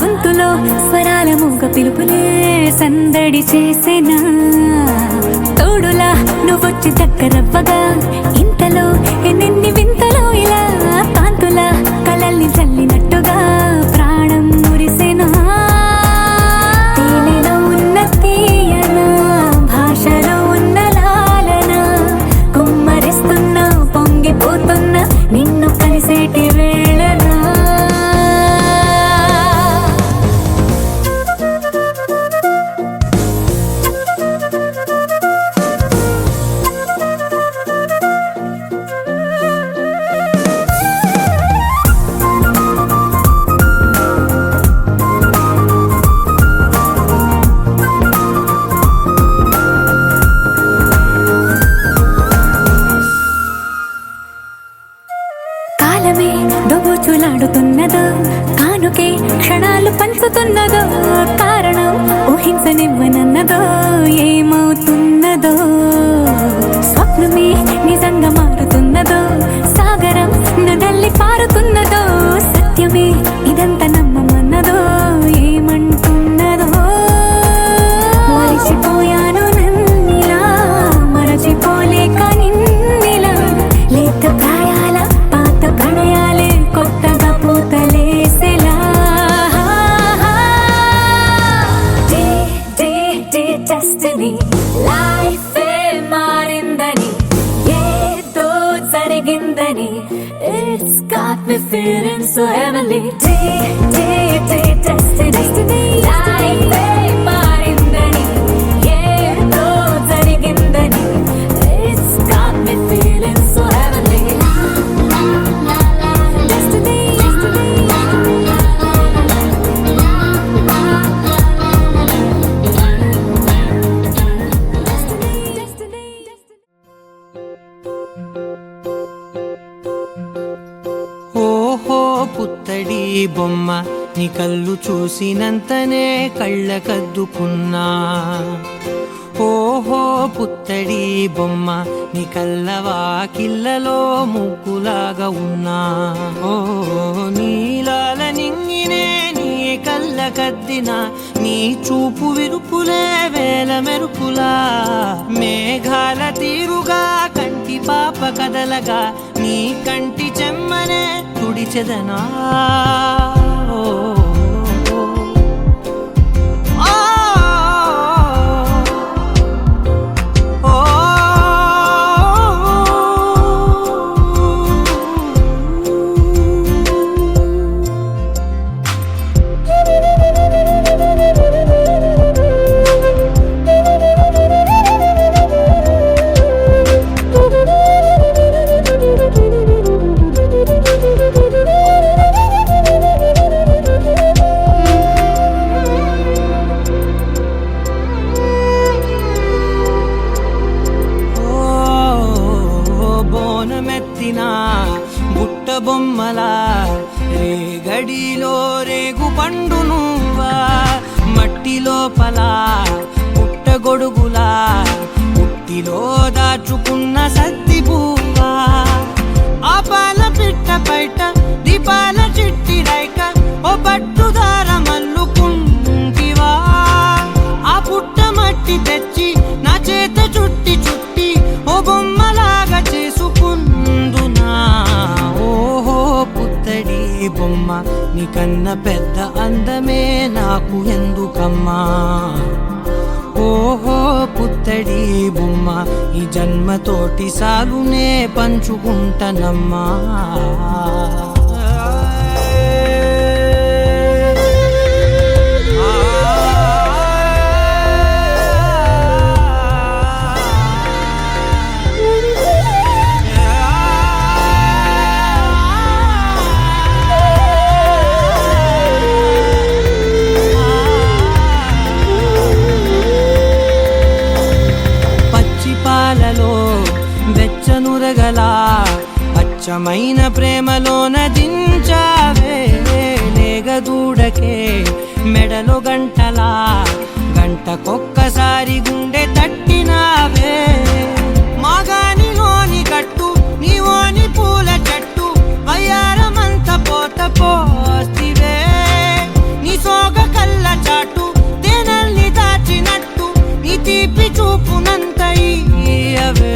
గొంతులో స్వరాల మూగ పిలుపులే సందడి చేసేనా తోడులా నువ్వొచ్చి దగ్గరవ్వగా ఇంతలో ఎన్నెన్ని వింతలో ఇలా కాంతుల కలల్ని చల్లినట్టుగా ప్రాణం మురిసెనా తేనెలో ఉన్న తీయన భాషలో ఉన్న లాలన కుమ్మరిస్తున్నా పొంగిపోతున్నా నిన్ను కలిసేటి వేళనా కానుకే క్షణాలు పంచుతున్నదో కారణం ఊహించనివ్వనన్నదో ఏమవుతున్నదో స్వప్నమే నిజంగా మారుతున్నదో సాగరం నదల్లి పారుతున్నదో సత్యమే ఇదంతా నమ్మమన్నదో ఏమంటున్నదో మరిచిపోయాను నన్నిలా మరచిపోలేక నిన్నిలా లేత ప్రాయాల పాత ప్రణయాలే కొత్తగా పూతలేసేలా డెస్టినీ లైఫ్ మారిందని ఏదో జరిగిందని it's got me feeling so heavenly destiny life మారిందని ఏదో జరిగిందని it's got me feeling so heavenly destiny ఓహో పుత్తడి బొమ్మ నీ కళ్ళు చూసినంతనే కళ్ళకద్దుకున్నా ఓహో పుత్తడి బొమ్మ నీ కళ్ళవాకిళ్ళలో ముగ్గులాగా ఉన్నా ఓ నీలాల నింగినే నీ కళ్ళకద్దిన నీ చూపు విరుపులే వేల మెరుపులా మేఘాల తీరుగా కంటి పాప కదలగా నీ కంటి చెమ్మనే తుడిచెదనా ఓ బుట్ట బొమ్మలా రేగడిలో రేగు పండు నువ్వా మట్టి లోపల పుట్టగొడుగులా పుట్టిలో దాచుకున్న సత్తి పువ్వా ఆ పాల పిట్ట బయట దీపాల చిట్టి రైక ఓ పట్టుదార మల్లుకుంటివా ఆ పుట్ట మట్టి తెచ్చి నా చేత చుట్టి చుట్టి ఓ బొమ్మలాగా చేసుకుందునా ఓహో పుత్తడి బొమ్మ నీకన్నా పెద్ద అందమే నాకు ఎందుకమ్మా ఓహో పుత్తడి బొమ్మ ఈ జన్మతోటి సాలునే పంచుకుంటానమ్మా పాలలో వెచ్చనురగలా అచ్చమైన ప్రేమలోన దించావే లేగదూడకే మెడలో గంటలా గంటకొక్కసారి గుండె తట్టినావే మాగానిలోని గట్టు నీవోని పూల చెట్టు వయ్యారమంత పోత పోస్తివే నీ సోగ కళ్ళ చాటు తేనల్ని దాచినట్టు నీ తీపి చూపునంత ఇయ్యవే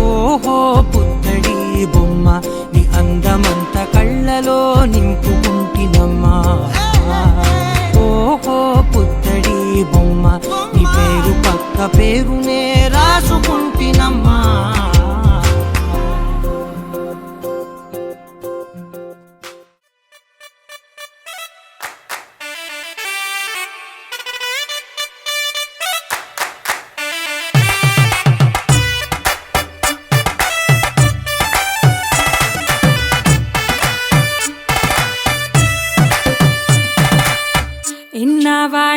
ఓహో పుత్తడి బొమ్మ నీ అందమంత కళ్ళలో నింపుకుంటినమ్మా ఓహో పుత్తడి బొమ్మ నీ పేరు పక్క పేరునే రాసుకుంటినమ్మా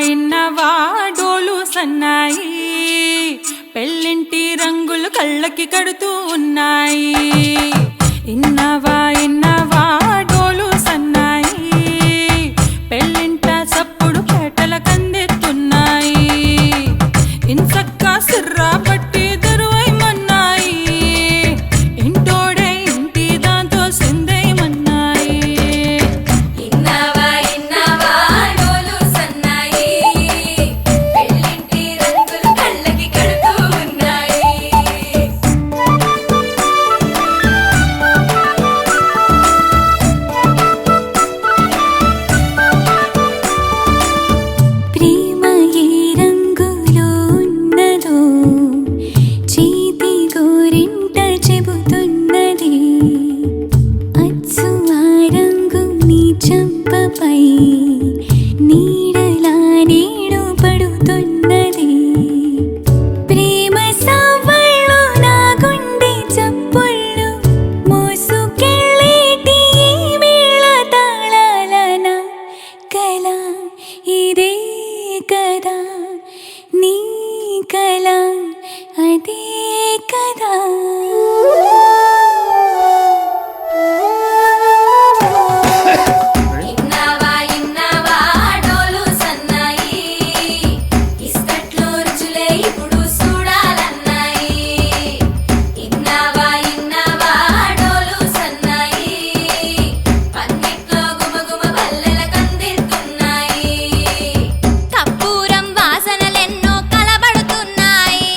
ఇన్నవా డోలు సన్నాయి పెళ్ళింటి రంగులు కళ్ళకి కడుతూ ఉన్నాయి ఇన్నవా డోలు సన్నాయి చాపపై నీడలా నీడు పడుతున్నది ప్రేమ సవ్వళ్ళు నా గుండె చప్పుళ్ళు మోసుకెళ్ళేటి మేళ తాళాలన కల ఇదే కదా నీ కల అదే కదా ఇన్నావా ఇన్నావా డోలు సన్నాయి ఇస్తట్లో రుచులే ఇప్పుడు చూడాలన్నాయి ఇన్నావా ఇన్నావా డోలు సన్నాయి పందిట్లో గుమగుమ పల్లెల కందిస్తున్నాయి కప్పూరం వాసనలెన్నో కలబడుతున్నాయి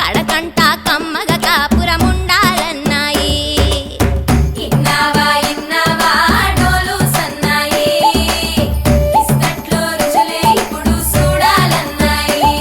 కడకంట కమ్మగ కాపురం ఉండాలన్నాయి ఇన్నావా ఇన్నావా డోలు సన్నాయి ఇస్తట్లో రుచులే ఇప్పుడు చూడాలన్నాయి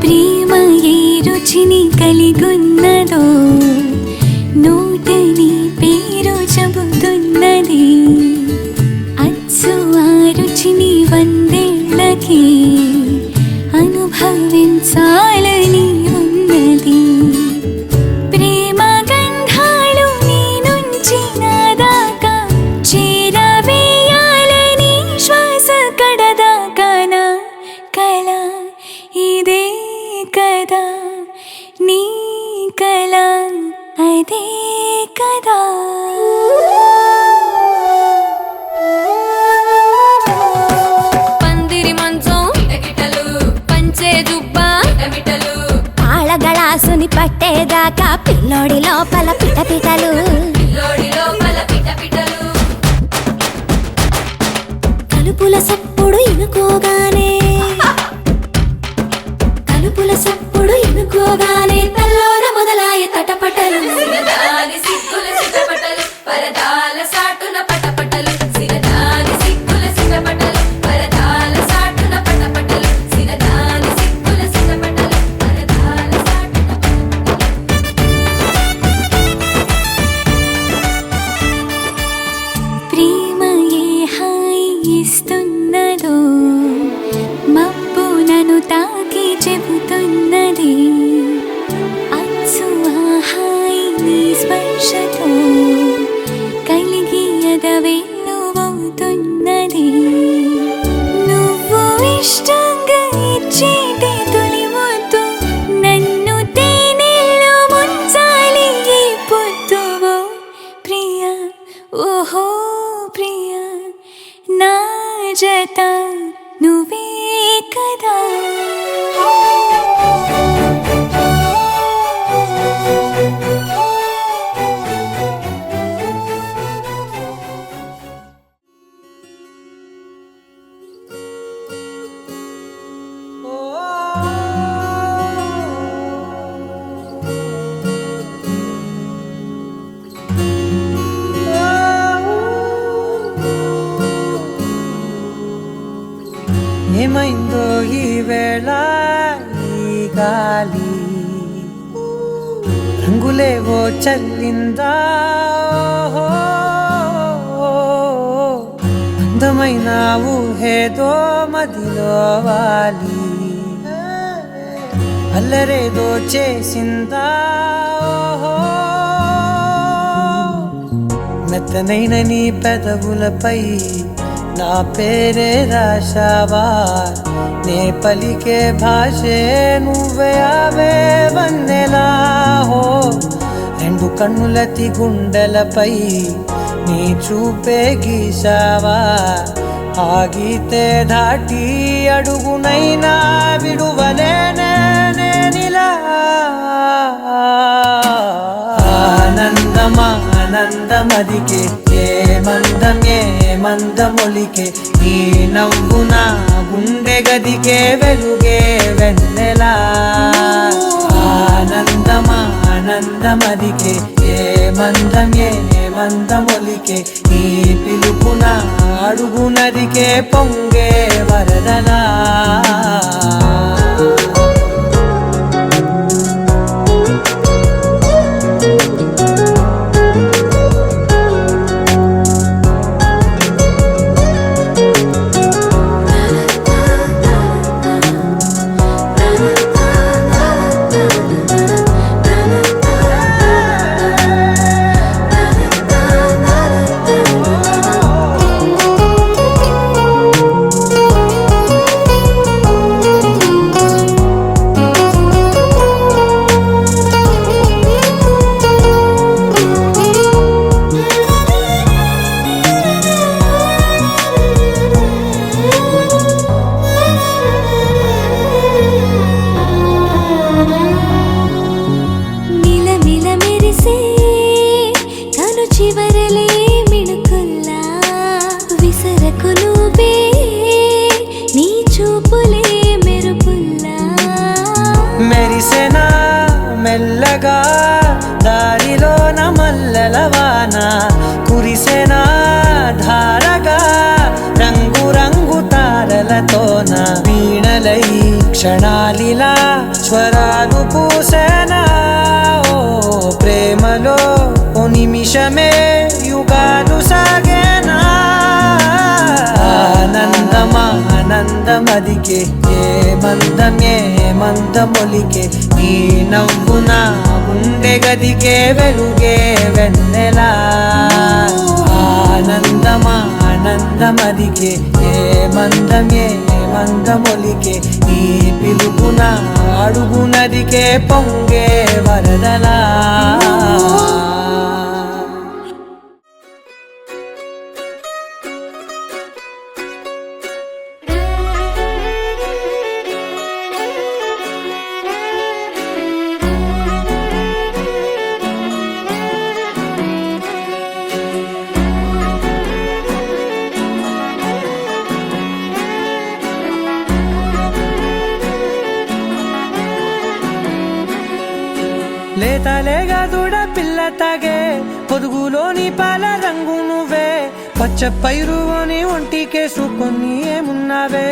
ప్రేమ ఏ రుచిని కలిగున్నదో నోటని పేరు చెబుతున్నది అచ్చు ఆ రుచిని వందేళ్ళకి అనుభవించాలని ఉన్నది ప్రేమ గంధాలు నీ నుంచి నా దాకా చేరవేయాలని శ్వాస కడదాకా నా కల ఇదే కదా నీ కల అదే కదా పందిరి మంచం కిటకిటలు పంచే జుబ్బా కిటమిటలు ఆళగళాసుని పట్టేదాకా పిల్లోడి లోపల పిటపిటలు పిల్లోడి లోపల పిటపిటలు కలుపుల సప్పుడు ఇనుకోగానే కలుపుల సప్పుడు ఇనుకోగానే తల్లోన మొదలాయ తటపటలు సిరదాని సిగ్గుల సిటపటలు పరదాల సాటున పటపటలు సిరదాని సిగ్గుల సిటపటలు పరదాల సాటున పటపటలు సిరదాని సిగ్గుల సిటపటలు పరదాల సాటున ప్రేమ ఏ హాయి ఇస్తున్నదో మబ్బు నన్ను తాకి చెబుతున్నది అచ్చు ఆ హాయి నీ స్పర్శతో కలిగి ఎదవెల్లువవుతున్నది నువ్వు ఇష్టంగా ఇచ్చేటి తొలి ముద్దు నన్ను తేనెల్లో ముంచాలి ఈ పొద్దువో ప్రియా ఓహో ప్రియా నా జత నువ్వే కదా ఏమైందో ఈ వేళ ఈ గాలి రంగులేవో చల్లిందా అందమైన ఊహేదో మదిలో వాలి అల్లరేదో చేసిందా మెత్తనైన నీ పెదవులపై నా పేరే రాశావా నే పలికే భాషే నువ్వే అవే వన్నెలా హో రెండు కన్నులతి గుండెలపై నీ చూపే గీసావా ఆగితే దాటి అడుగునైనా విడువలేనే నేనిలా ఆనందమా ఆనందమదికే ఏ మందమొలికే నీ నవ్వున గుండె గదికే వెలుగే వెన్నెలా ఆనందమా ఆనందమదికే ఏ మందం ఏ మందమొలికే నీ పిలుపున అడుగు నదికే పొంగే వరదలా మిలమిల మెరిసే కను చివరలే మిణుకుల్లా విసరకు నువ్వే నీ చూపులే మెరుపుల్లా మెరిసెనా మెల్లగా దారిలోన మల్లెలవాన కురిసెనా ధారగా రంగు రంగు తారలతోన వీణలై క్షణాలిలా స్వరాలు పూసేనా ఓ ప్రేమలో ఓ నిమిషమే యుగాలు సాగేనా ఆనందమా ఆనందమదికే ఏ మందమొలికే నీ నవ్వున గుండె గదికే వెలుగే వెన్నెలా ఆనందమా ఆనందమదికే ఏ మందమొలికే నీ పిలుపున అడుగు నదికే పొంగే వరదలా లేతలేగా దూడ పిల్ల తాగే పొదుగులోని పాల రంగు నువ్వే పచ్చ పైరుని ఒంటికేసుకొని ఏమున్నావే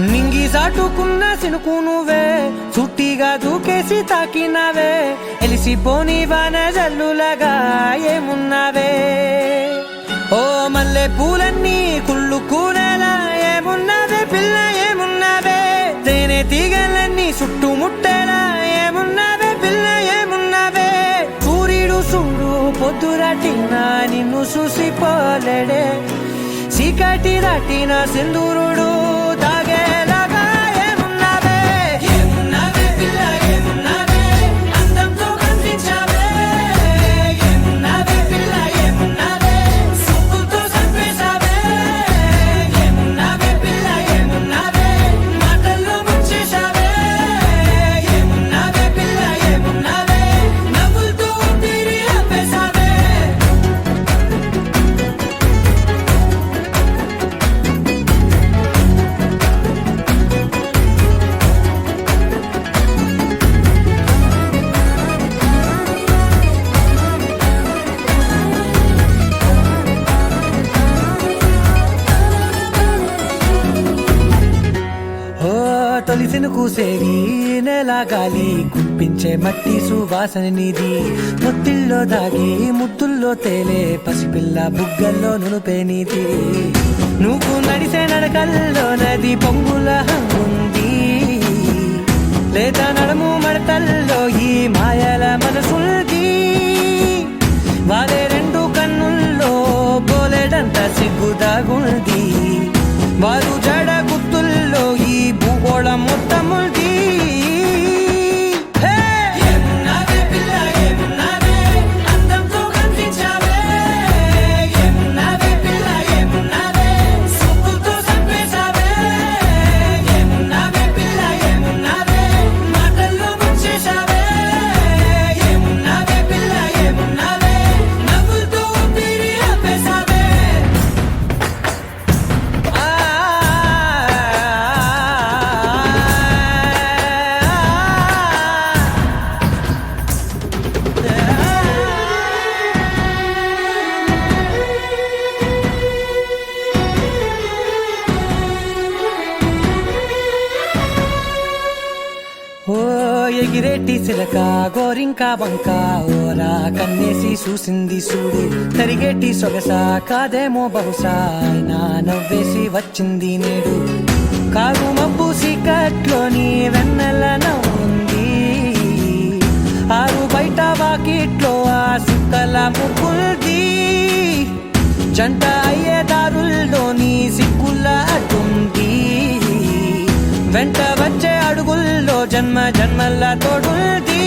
నింగి సాటుకున్న సినుకు నువ్వే చుట్టిగా దూకేసి తాకినావే ఎలిసిపోని వాన జల్లులగా ఏమున్నావే ఓ మల్లె పూలన్నీ కుళ్ళు కూరేలా ఏమున్నావే పిల్ల ఏమున్నావే తేనె తీగలన్నీ చుట్టుముట్టేలా ఏమున్నావే పిల్ల ఏమున్నావే సూర్యుడు చూడు పొద్దురాటిన నిన్ను చూసిపోలేడే చీకటి దాటిన సింధూరుడు తాగేలాగా ఏమున్నావే ఏమున్నావే పిల్ల ఏమున్నావే అందంతో కనిపించావే ఏమున్నావే పిల్ల ఏమున్నావే సుక్కుతో చంపేశావే ఏమున్నావే పిల్ల ఏమున్నావే మాటల్లో ముంచేశావే ఏమున్నావే పిల్ల ఏమున్నావే నవ్వులతో తిరిగి ఆపేశావే ఓ తొలిసిన కూసేగి నెల గాలి కుప్పించే మట్టి సువాసన నీది పొత్తిల్లో దాగి ముద్దుల్లో తేలే పసిపిల్ల బుగ్గల్లో నునుపే నీది నువ్వు నడిసే నడకల్లో నది పొంగుల హంగుంది లేదా నడుము మడతల్లో ఈ మాయల మనసుల్ది వాలే రెండు కన్నుల్లో బోలెడంత సిగ్గుదాగుంది వారు జడ గుత్తుల్లో ఈ భూగోళం మొత్తముంది ఏమున్నావే పిల్ల ఏమున్నావే అందంతో కనిపించావే ఏమున్నావే పిల్ల ఏమున్నావే సుక్కుతో చంపేశావే ఏమున్నావే పిల్ల ఏమున్నావే మాటల్లో ముంచేశావే ఏమున్నావే పిల్ల చిలక గోరింక వంక ఓరా కన్నేసి చూసింది చూడు తరిగేటి సొగస కాదేమో బహుశా నా నవ్వేసి వచ్చింది నేడు కాగు మబ్బు సీకట్లోని వెన్నెల నవ్వుంది ఆరు బయట వాకిట్లో ఆ సుక్కల ముగ్గుల్ది జంట అయ్యే దారుల్లోని సిక్కుల అడ్డుంది వెంట వచ్చే అడుగుల్లో జన్మ జన్మల తోడుల్ది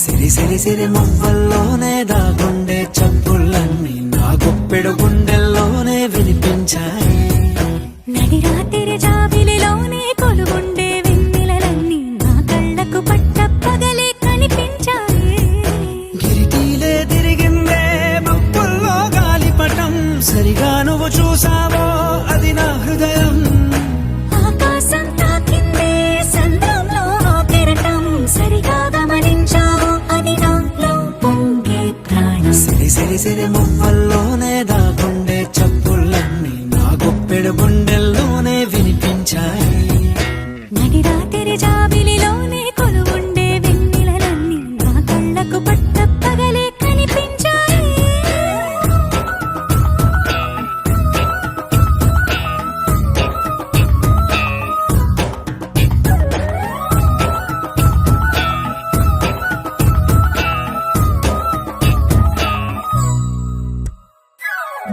సిరి సిరి సిరి మువ్వల్లోనే దాగుండే చప్పుళ్ళన్నీ నా గుప్పెడు గుండెల్లోనే వినిపించాయి నడి రాత్రి జాబిలిలోనే కొలుగుండే వెన్నెలలన్నీ నా కళ్ళకు పట్ట పగలే కనిపించాయి గిరిటీలే తిరిగిందే మబ్బుల్లో గాలిపటం సరిగా నువ్వు చూసావో అది నా హృదయం ఆకాశం తాకిందే సంద్రంలో కెరటం సరిగా గమనించావు అది నాలో పొంగే ప్రాణం సిరి సిరి సిరి మువ్వల్లోనే దాగుండే చప్పుళ్ళన్నీ నా గుప్పెడు గుండెల్లోనే వినిపించాయి నడి రాత్రి జాబిలిలోనే కొలువుండే వెన్నెలలన్నీ నా కళ్ళకు పట్ట పగలే కనిపించాయి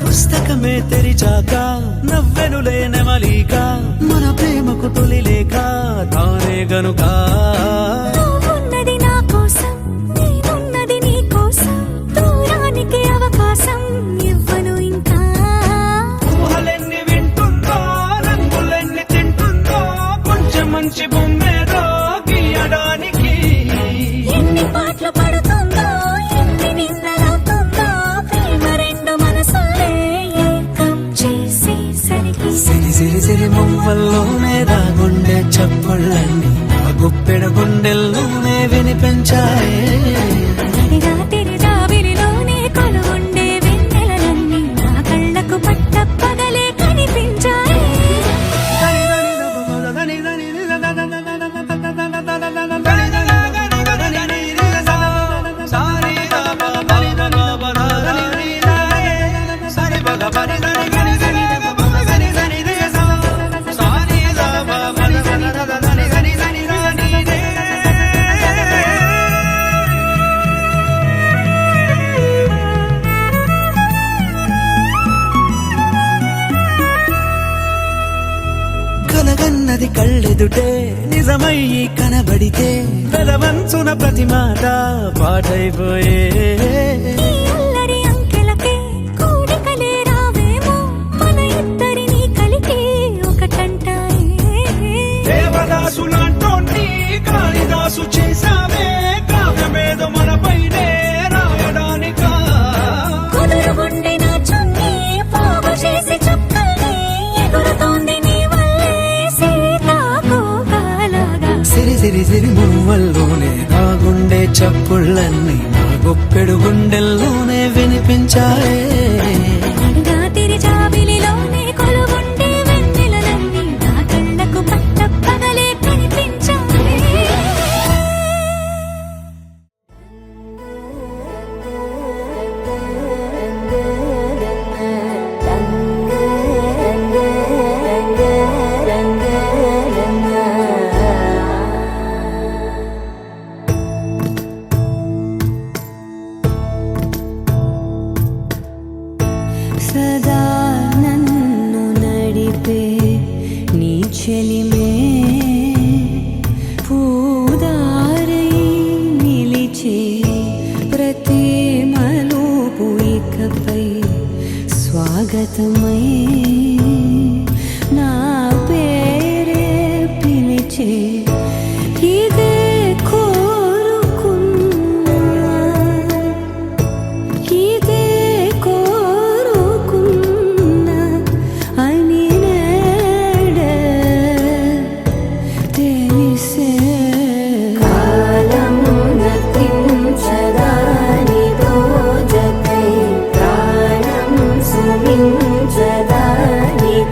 పుస్తకమే తెరిచాక నవ్వెనులే నెమలిక మన ప్రేమకు తొలి లేక తానే గనుక నువ్వున్నది నా కోసం నేనున్నది నీ కోసం దూరానికి అవకాశం ఇవ్వను ఇంకా ఊహలెన్ని వింటుందో రంగులెన్ని తింటుందో కొంచెం మంచి బొమ్మేదో గీయడానికి ఎన్ని పాటలు పడుతుందో ఎన్ని నిన్నలవుతుందో ప్రేమ రెండు మనసులే ఏకం చేసేసరికి సిరి సిరి సిరి మువ్వల్లోనే దాగుండే చప్పుళ్ళన్నీ నా గుప్పెడు గుండెల్లోనే వినిపించాయి నడి రాత్రి జాబిలిలోనే కొలువుండే వెన్నెలలన్నీ నా కళ్ళకు పట్ట పగలే కనిపించాయి కలగన్నది కళ్ళెదుటే నిజమయ్యి కనబడితే పెదవంచున ప్రతి మాట పాటైపోయే ఈ అల్లరి అంకెలకే కూడికలే రావేమో మన ఇద్దరిని కలిపి ఒకటంటాయే దేవదాసులాంటోని కాళిదాసు చేశావే కావ్యమేదో మనపైనే రాయడానికా కుదురుగుండె నా చున్నీ పోగు చేసి చుక్కల్ని ఎగురుతోంది నీ వల్లే సీతాకోకలాగా సిరి సిరి సిరి మువ్వల్లోనే దాగుండే చప్పుళ్ళన్నీ నా గుప్పెడు గుండెల్లోనే వినిపించాయే నడి రాత్రి జాబిలిలోనే కొలువుండే వెన్నెలలన్నీ నా కళ్ళకు పట్ట పగలే కనిపించాయి సదా నన్ను నడిపే నీ చెలిమే పూదారై నిలిచే స్వాగతమై నా పేరే పిలిచే ఇదే కోరుకున్నా ఇదే కోరుకున్నా అని నేడే తెలిసే కాలము నతించదాని దోజకై ప్రాణం సుమించదాని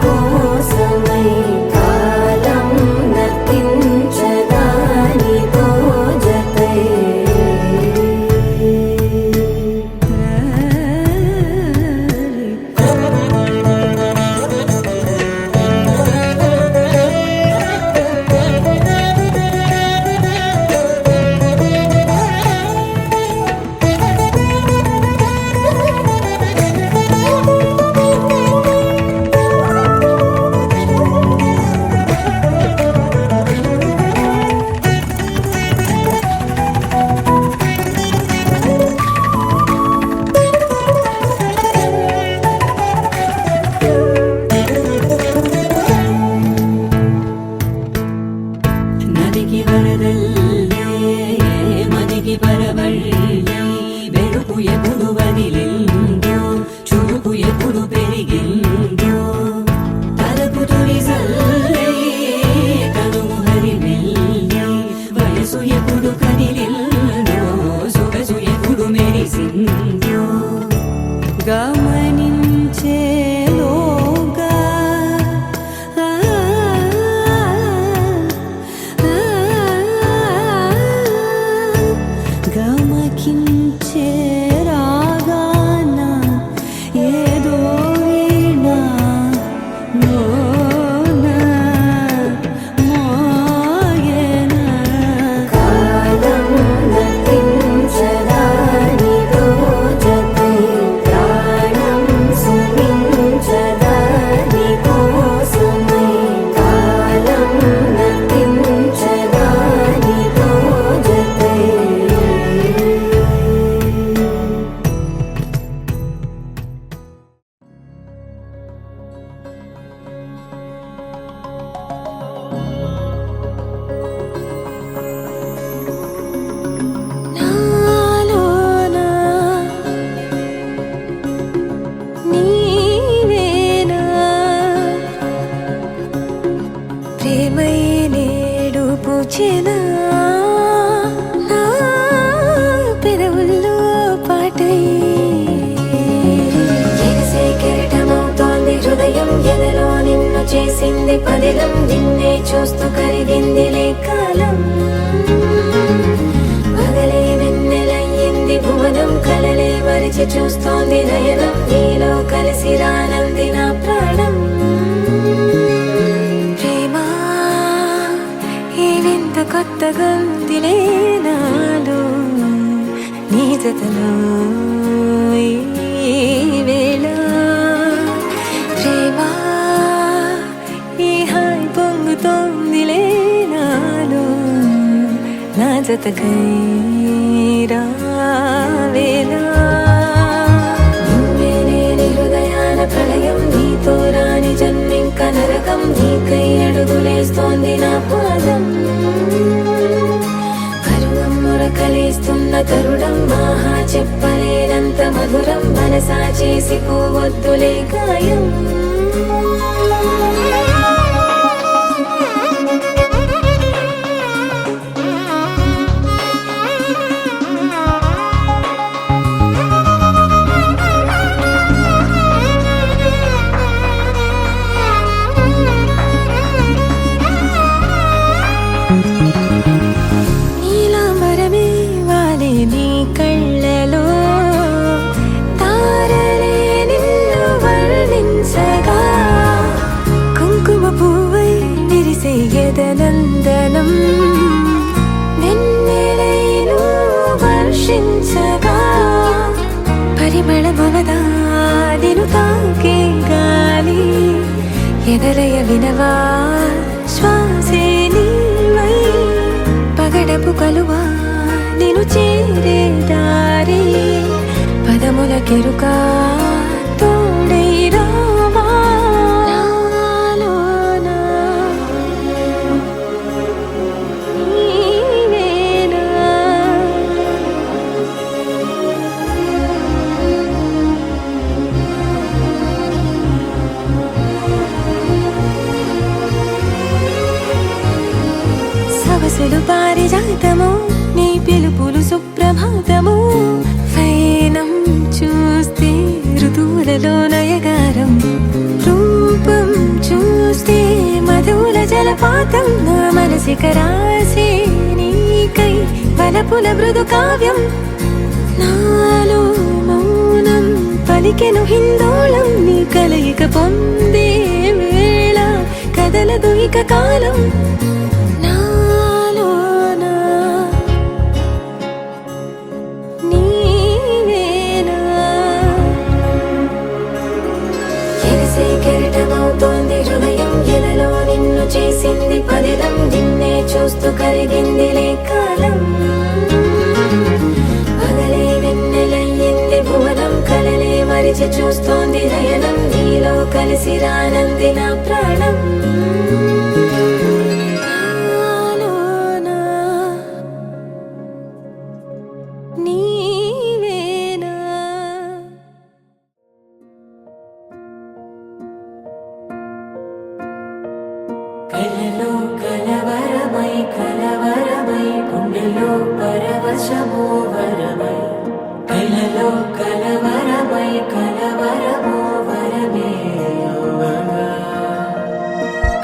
కోసమై కాలం నతించదాని దోజకై నదికి వరదల్లే మదికి పరవళ్ళే వెలుపు ఎప్పుడు వదిలిందో చురుకు ఎప్పుడు పెరిగిందో తలపు తొలి సల్లే తనువు హరిమెల్లే వయసు ఎప్పుడు కదిలిందో సొగసు ఎప్పుడు మెరిసిందో గమనించేలోగా గమకించే రాగాన ఏదో వీణ మోన మోయన కాలం నతించదాని రోజకై ప్రాణం సుమించదాని కోసమై కాలం నతించదాని రోజకై నాలోనా నీవేనా ప్రేమై నేడు పూచెనా నా పెదవుల్లో పాటై ఎగసే కెరటమవుతోంది హృదయం ఎదలో నిన్ను చేసింది పదిలం నిన్నే చూస్తూ కరిగిందిలే కాలం పగలే వెన్నెలయ్యింది భువనం కలలే మరిచి చూస్తోంది నయనం నీలో కలిసి రానంది నా ప్రాణం ప్రేమ ఈ వింత కొత్తగా ఉందిలే నాలో నీ జతలో ఈ వేళ ప్రేమ ఈ హాయి పొంగుతోందిలే నాలో నా జతకై రావేలా నువ్వే లేని హృదయాల ప్రళయం నీతో రాని జన్మింక నరకం నీకై అడుగులేస్తోంది నా పాదం కరుణం మురకలేస్తున్న తరుణం మహా చెప్పలేనంత మధురం మనసా చేసి పోవద్దులే గాయం నీలాంబరమే వాలే నీ కళ్ళలో తారలే నిన్ను వర్ణించగా కుంకుమ పువ్వై విరిసే ఎదనందనం వెన్నెలైను వర్షించగా పరిమళమవదా నిన్ను తాకే గాలి ఎదలయ వినవా శ్వాసే నీవై పగడపు కలువా నిన్ను చేరే దారి పదముల కెరుక తోడైరా కలలో నయగారం రూపం చూస్తే మధుల జలపాతం నా మనసిక రాసే నీకై వలపుల మృదు కావ్యం నాలో మౌనం పలికెను హిందోళం నీ కలయిక పొందే వేళ కదలదు ఇక కాలం నాలోనా నీవేనా ఎగసే కెరటమవుతోంది హృదయం ఎలలో నిన్ను చేసింది పదిలం నిన్నే చూస్తూ కరిగిందిలే కాలం పగలే వెన్నెలయ్యింది భువనం కలలే మరిచి చూస్తోంది నయనం నీలో కలిసి రానంది నా ప్రాణం నాలోనా నీవేనా కలలో కలవరమై కలవరమై గుండెలో పరవశమో వరమై కలలో కలవరమై కలవరమో వరమే యోగగా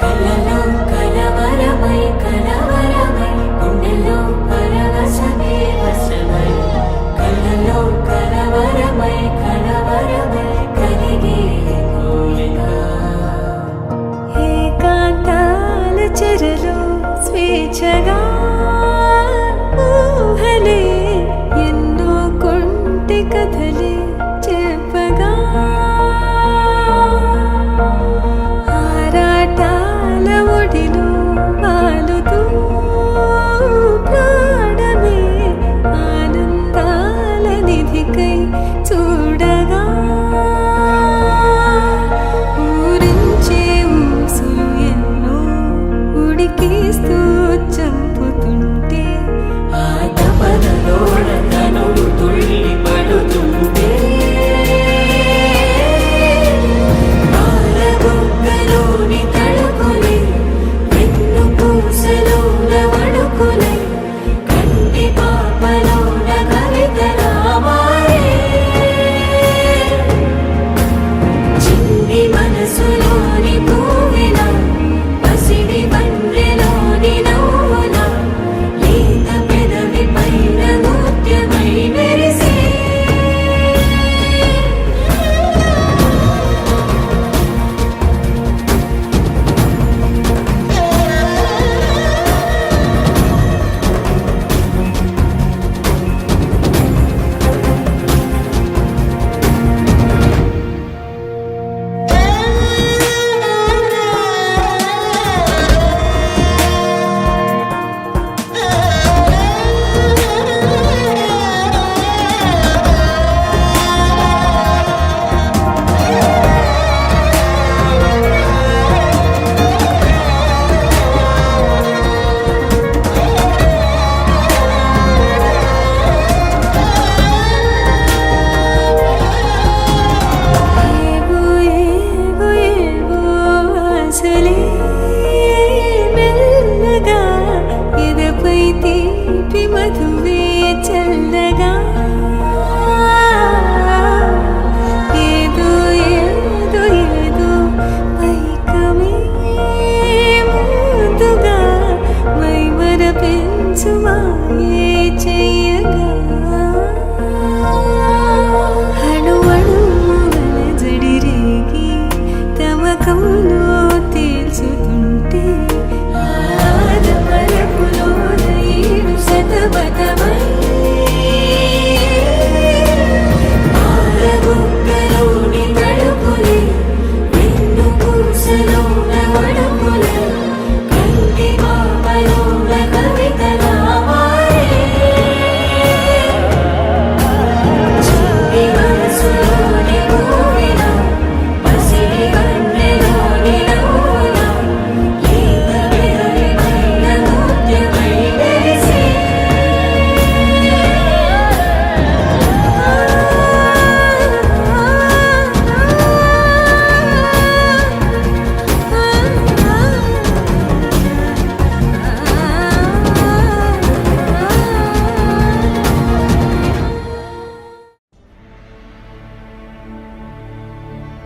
కలలో కలవరమై కలవరమై గుండెలో పరవశమే వశమై కలలో కలవరమై కలవరమై కలిగే కోరిక ఏకాంతాల చెరలో స్వేచ్ఛగా ఊహలే ఎన్నో కొంటె కథలే చెప్పగా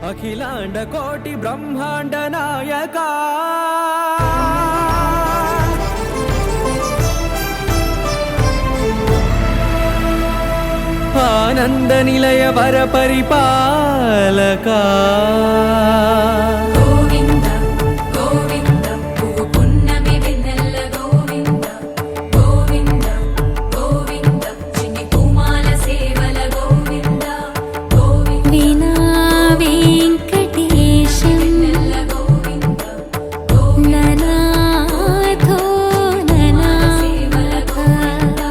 అఖిలాండ కోటి బ్రహ్మాండ నాయకా ఆనంద నిలయ వర పరిపాలకా గోవింద గోవింద పువ్వు పున్నమి వెన్నెల గోవింద గోవింద గోవింద చిన్ని పూమాల సేవల గోవింద గోవింద వినా వెంకటేశం వెన్నెల గోవింద ననాథో సేవల ననాథ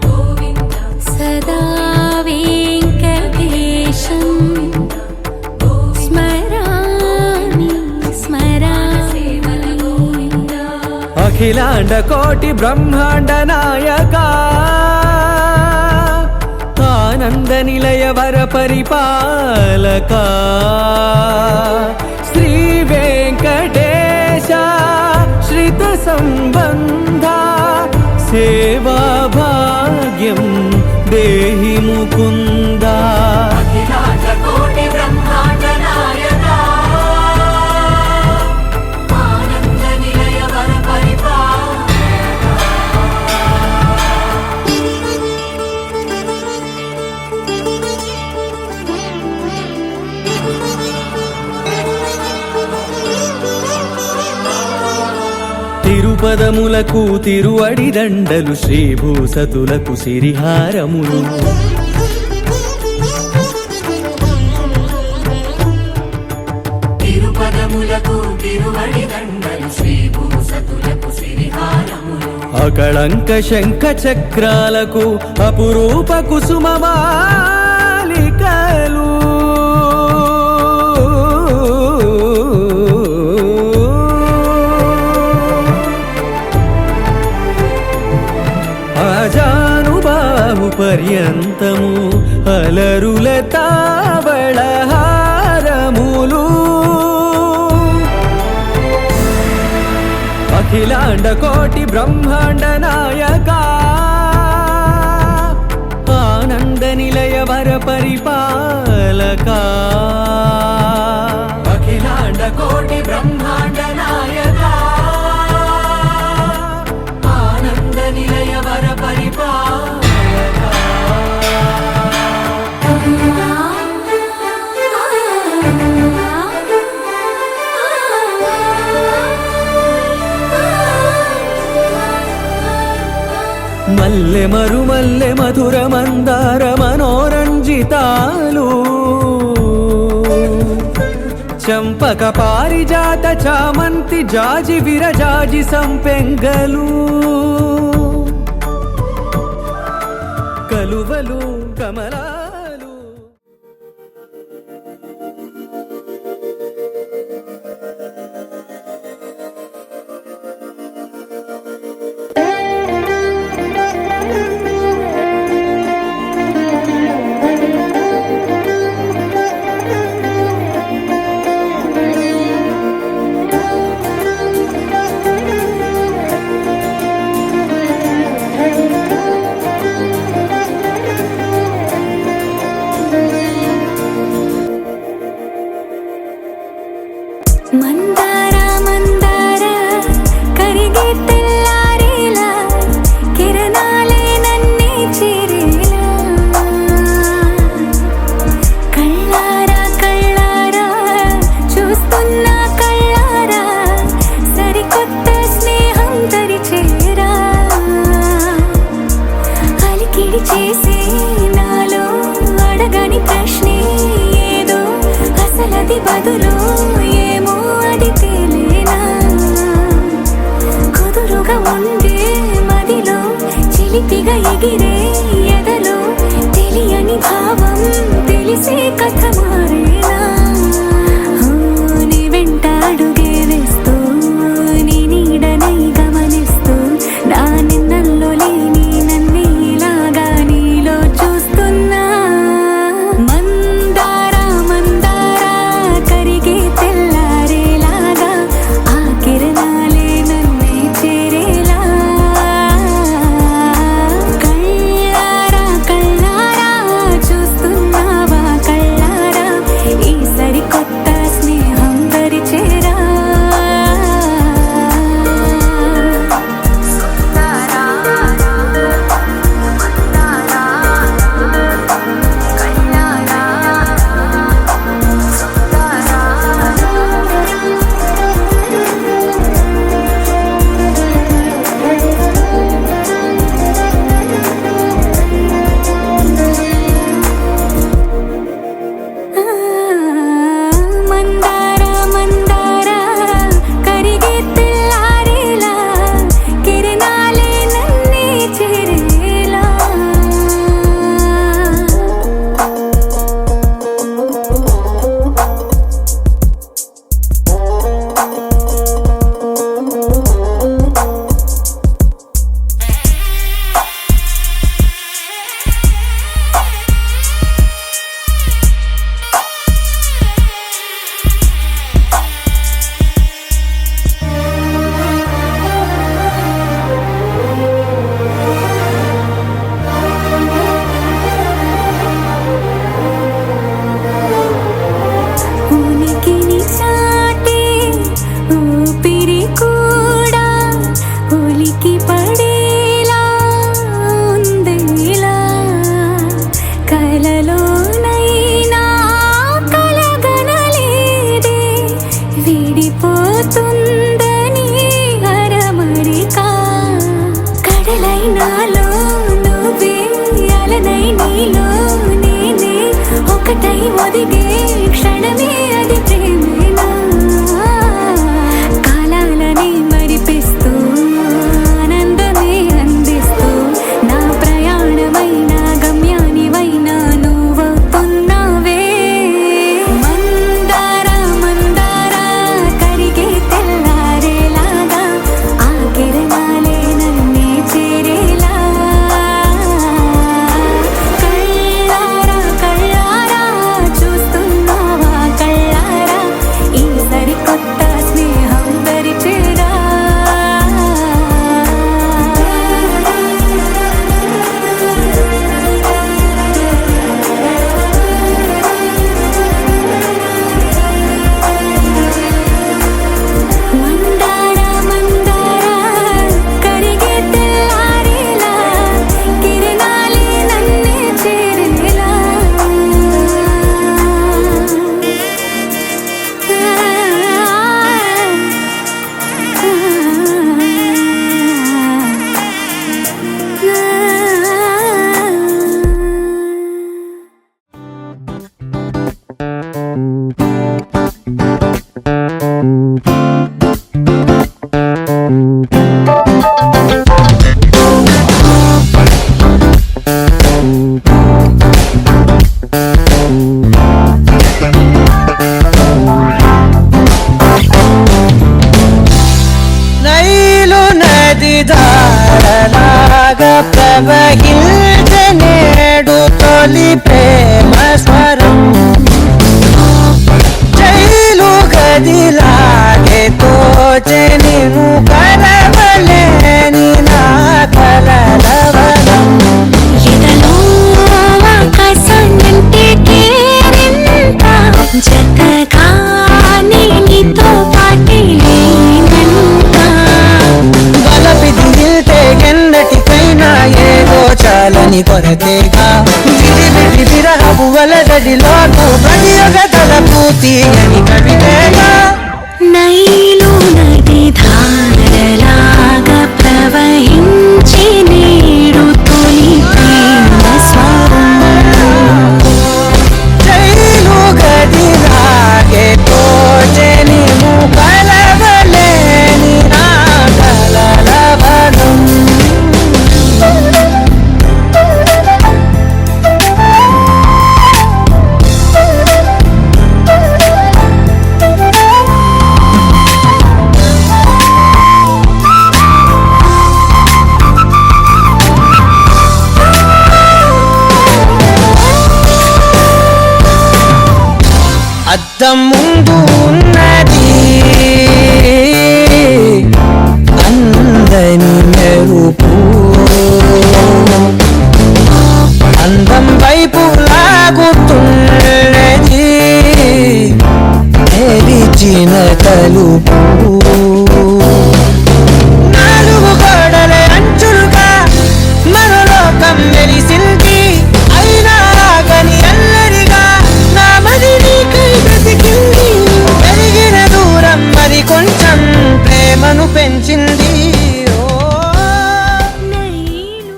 గోవింద సదా వెంకటేశం స్మరామి స్మరామి సేవల గోవింద అఖిలాండ కోటి బ్రహ్మాండ నాయకా ఆనంద నిలయ వర పరిపాలకా శ్రీ వెంకటేశ శ్రిత సంబంధ సేవా భాగ్యం దేహి ముకుందా అఖిలాండ కోటి బ్రహ్మాండ నాయక ఆనంద నిలయ వర తిరుపదములకు తిరువడి దండలు శ్రీభూసతులకు సిరిహారములు తిరుపదములకు తిరువడి దండలు శ్రీభూసతులకు సిరిహారములు అకళంక శంఖ చక్రాలకు అపురూప కుసుమమాలికలు ఆజానుబాహు పర్యంతము అలరుల తావళహారములు అఖిలాండ కోటి బ్రహ్మాండ నాయకా ఆనంద నిలయ వర పరిపాలకా అఖిలాండ కోటి బ్రహ్మాండ నాయకా ఆనంద నిలయ వర పరిపాలకా మల్లె మరుమల్లె మధుర మందార మనోరంజితాలు చంపక పారిజాత చామంతి జాజి విరజాజి సంపెంగలు కలువలు కమలాలు మందార మందార కరిగే తెల్లారేలా కిరణాలే నన్నే చేరేలా కళ్ళారా కళ్ళారా చూస్తున్నా కళ్ళారా సరికొత్త స్నేహం తరిచేరా అలికిడి చేసే నాలో అడగని ప్రశ్నే ఏదో అసలది బదులు ఏమో అది తేలేనా కుదురుగా ఉండే మదిలో చిలిపిగా ఎగిరే ఎదలో తెలియని భావం తెలిసే కథ మారేనా నీ వెంట అడుగే వేస్తూ నీ నీడనై గమనిస్తూ నా నిన్నల్లో లేని నన్నే ఇలాగా నీలో చూస్తున్నా మందార మందార కరిగే నైలు నది ధారలాగా ప్రవహించే నేడు తొలి ప్రేమ స్వరం జైలు గదిలాగే తోచె నిను కలవలేని నా కలలవనం ఎదలో ఆకాశాన్నంటే కేరింత జతగా నీతో పాటే లేనంత బలపిదిల్తే ఎన్నటికైనా ఏదో చాలని కొరతేగా విడి విరహపు వలదడిలోను ప్రతి ఒక తలపు తీయని కవితేగా నైలు నది ధారలాగా ప్రవహించి నేడు తొలి ప్రేమ స్వరం జైలు గదిలాగే తోచె నిను కలవలేని నా కలలవనం అద్దం ముందు ఉన్నది అందని మెరుపు అందం వైపు లాగుతున్నది తెరిచిన తలుపు నాలుగు గోడల అంచులుగా మరోలోకం మెరిసింది అయినా గని అల్లరిగా నా మది నీకై బ్రతికింది పెరిగిన దూరం మరి కొంచెం ప్రేమను పెంచింది ఓ నైలు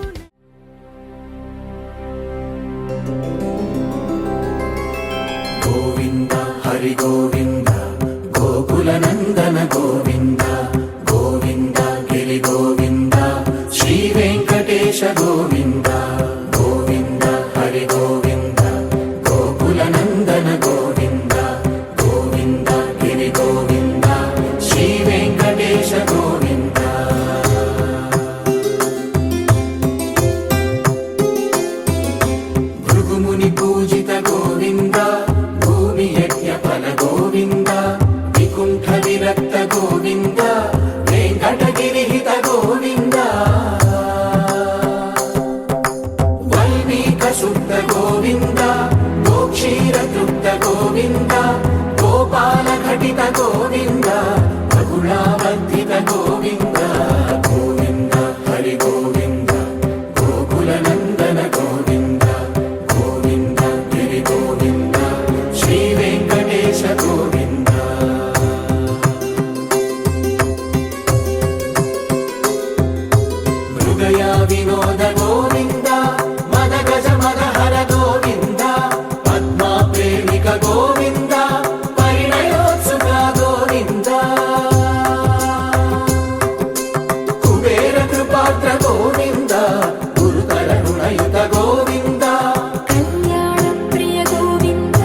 గోవింద హరి గోవింద గోకుల నందన గోవింద గోవింద గిరి గోవింద శ్రీ వెంకటేశ గోవింద గోవింద హరి గోవింద గోకుల నందన గోవింద గోవింద గిరి గోవింద శ్రీ వెంకటేశ గోవింద భృగుముని పూజిత గోవింద భూమి యజ్ఞ ఫల గోవింద వికుంఠ విరక్త గోవింద వెంకటగిరిహిత గోవింద వైమీక శుద్ధ గోవింద గోక్షీర తృప్త గోవింద గోపాల ఘటిత గోవింద రఘుళావర్ధిత గోవింద గోవింద హరి గోవింద గోకుల నందన గోవింద గోవింద గిరి గోవింద శ్రీ వెంకటేశ గోవింద మృగయ వినోద గోవింద మద గజ మద హర గోవింద పద్మా ప్రేమిక గోవింద పరిణయోత్సుక గోవింద కుబేర కృపాత్ర గోవింద గురుతర గుణయుత గోవింద కళ్యాణ ప్రియ గోవింద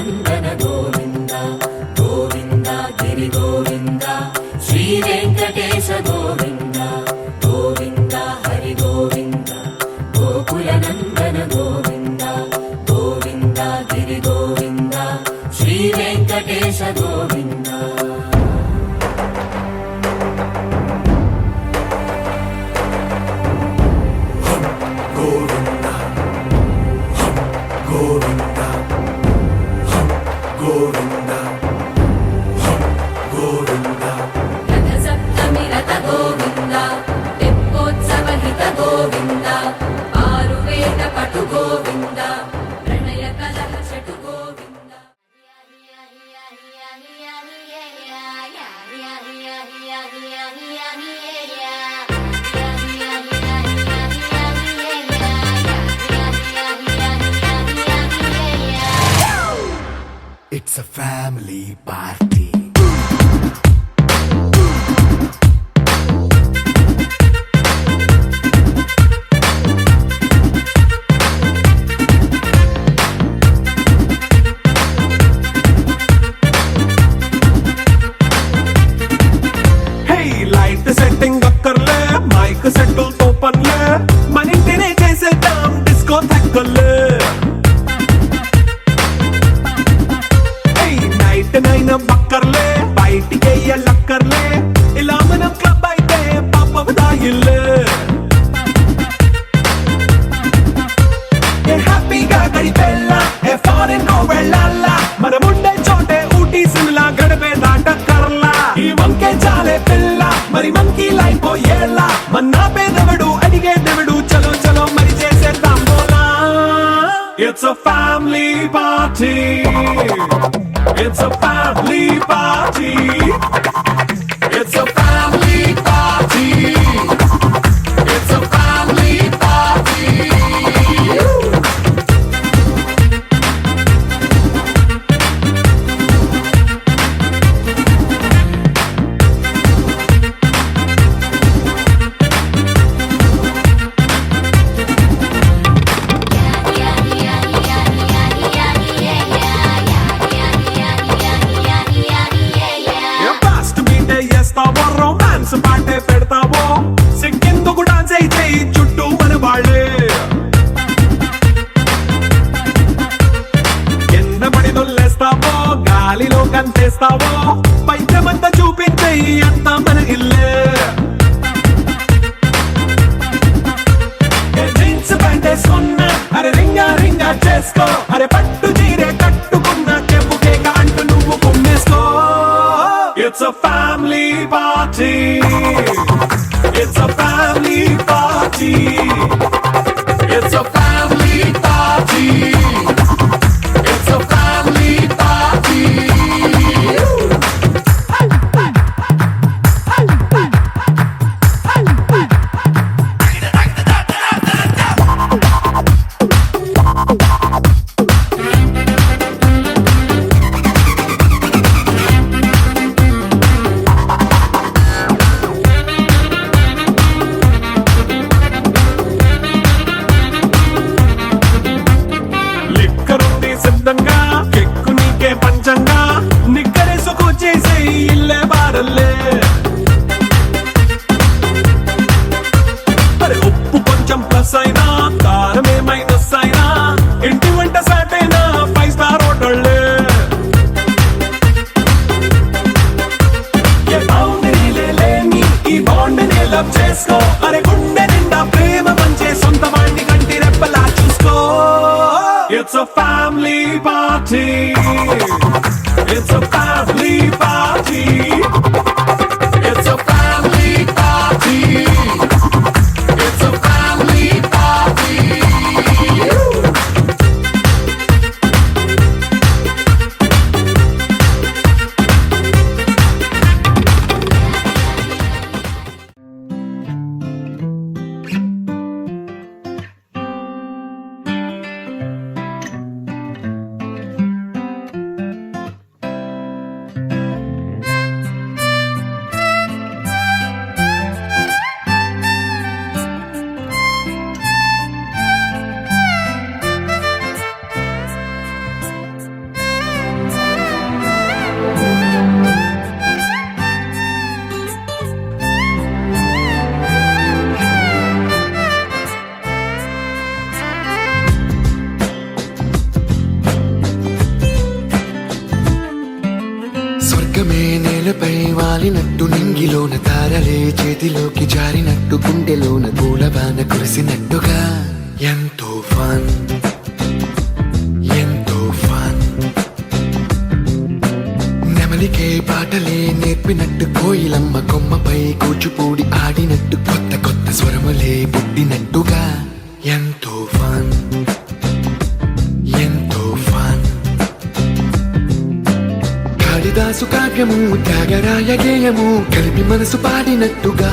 గోకులనందన గోవింద గోవింద గిరి గోవింద శ్రీ వెంకటేశ గోవింద గోవింద హరి గోవింద గోకులనందన గోవింద గోవింద గిరి గోవింద శ్రీ వెంకటేశ గోవింద రథ సప్తమి రథ గోవింద తెప్పోత్సవ హిత గోవింద ఆరువేద పటు గోవింద ప్రణయ కలహ చటు Govinda It's a family party. Hey, light setting అక్కర్లే మైక్ సెట్టుల్ తో పనిలే మన ఇంటినే చేసేద్దాం డిస్కో థక్కర్లే నైట్ నైన్ బక్కర్లే బయటికి లక్కర్లే ఇలా మనం క్లబ్ అయితే పాపం దాయిల్లే హ్యాపీగా గడిపెళ్ళ ఏ ఫారెన్ నో వెళ్ళాల మనం ఉండే చోటే ఊటీ సిమ్లా గడిపే దాటక్కర్లా ఈ వంకే చాలే పిల్ల మరి మంకీ లైఫ్ ఏళ్ళ మన్నా పేదవడు అడిగే దేవుడు చలో చలో మరి చేసేద్దాం బోలా it's a family party It's a family party. It's a family party. It's a family party. Romance పాటే పెడతావో సిగ్గెందుకు డాన్స్ అయితే చుట్టూ మన వాళ్ళే కింద పడి దొల్లేస్తావో గాలిలో కంతేస్తావో పైద్యమంతా చూపించే అంతా మన ఇల్లే జీన్స్ ప్యాంటే సొన్న అరే రింగా రింగా చేసుకో అరే పట్టు చీరే కట్టుకున్న చెప్పుకే అంటూ నువ్వు కుమ్మేసుకో It's a family party. It's a family party. It's a family party. It's a family party. సిద్ధంగా కెక్కు నీకే పంచంగా నిక్కరేసుకు చేసే ఇల్లే బారల్లే అరే ఉప్పు కొంచెం ప్లస్ అయినా కారమే మైనస్ అయినా ఇంటి వంట సాటైనా 5 స్టార్ హోటళ్ళే ఏ బౌండరీలే లేని ఈ బాండ్ ని లవ్ చేసుకో అరే గుండె నిండా ప్రేమ పంచే సొంత వాణ్ణి కంటి రెప్పలా చూసుకో It's a family party. It's a family party. It's a family party. It's a family party. మేఘమే నేలపై వాలినట్టు నింగిలోన తారలే చేతిలోకి జారినట్టు గుండెలోన పూలవాన కురిసినట్టుగా ఎంతో ఫన్ ఎంతో ఫన్ నెమలికే పాటలే నేర్పినట్టు కోయిలమ్మ కొమ్మపై కూచిపూడి ఆడినట్టు కొత్త కొత్త స్వరములే పుట్టినట్టుగా ఎంతో ఫన్ ఎంతో ఫన్ కాళిదాసు కావ్యము త్యాగరాయ గేయము కలిపి మనసు పాడినట్టుగా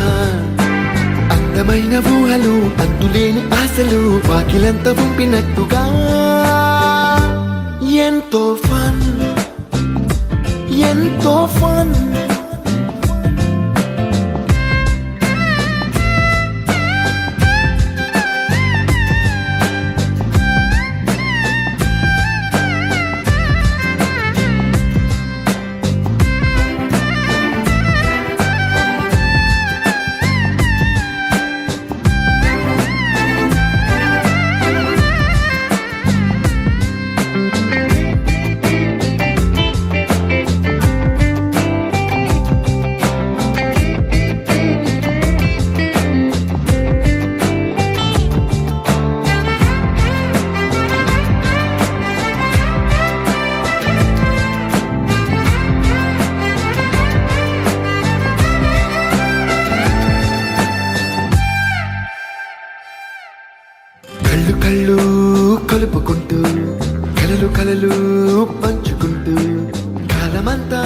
అందమైన ఊహలు అంతులేని ఆశలు వాకిలంత పంపినట్టుగా ఎంతో ఫన్ ఎంతో ఫన్ కళ్ళు కళ్ళు కలుపుకుంటూ కలలు కలలు పంచుకుంటూ కాలమంతా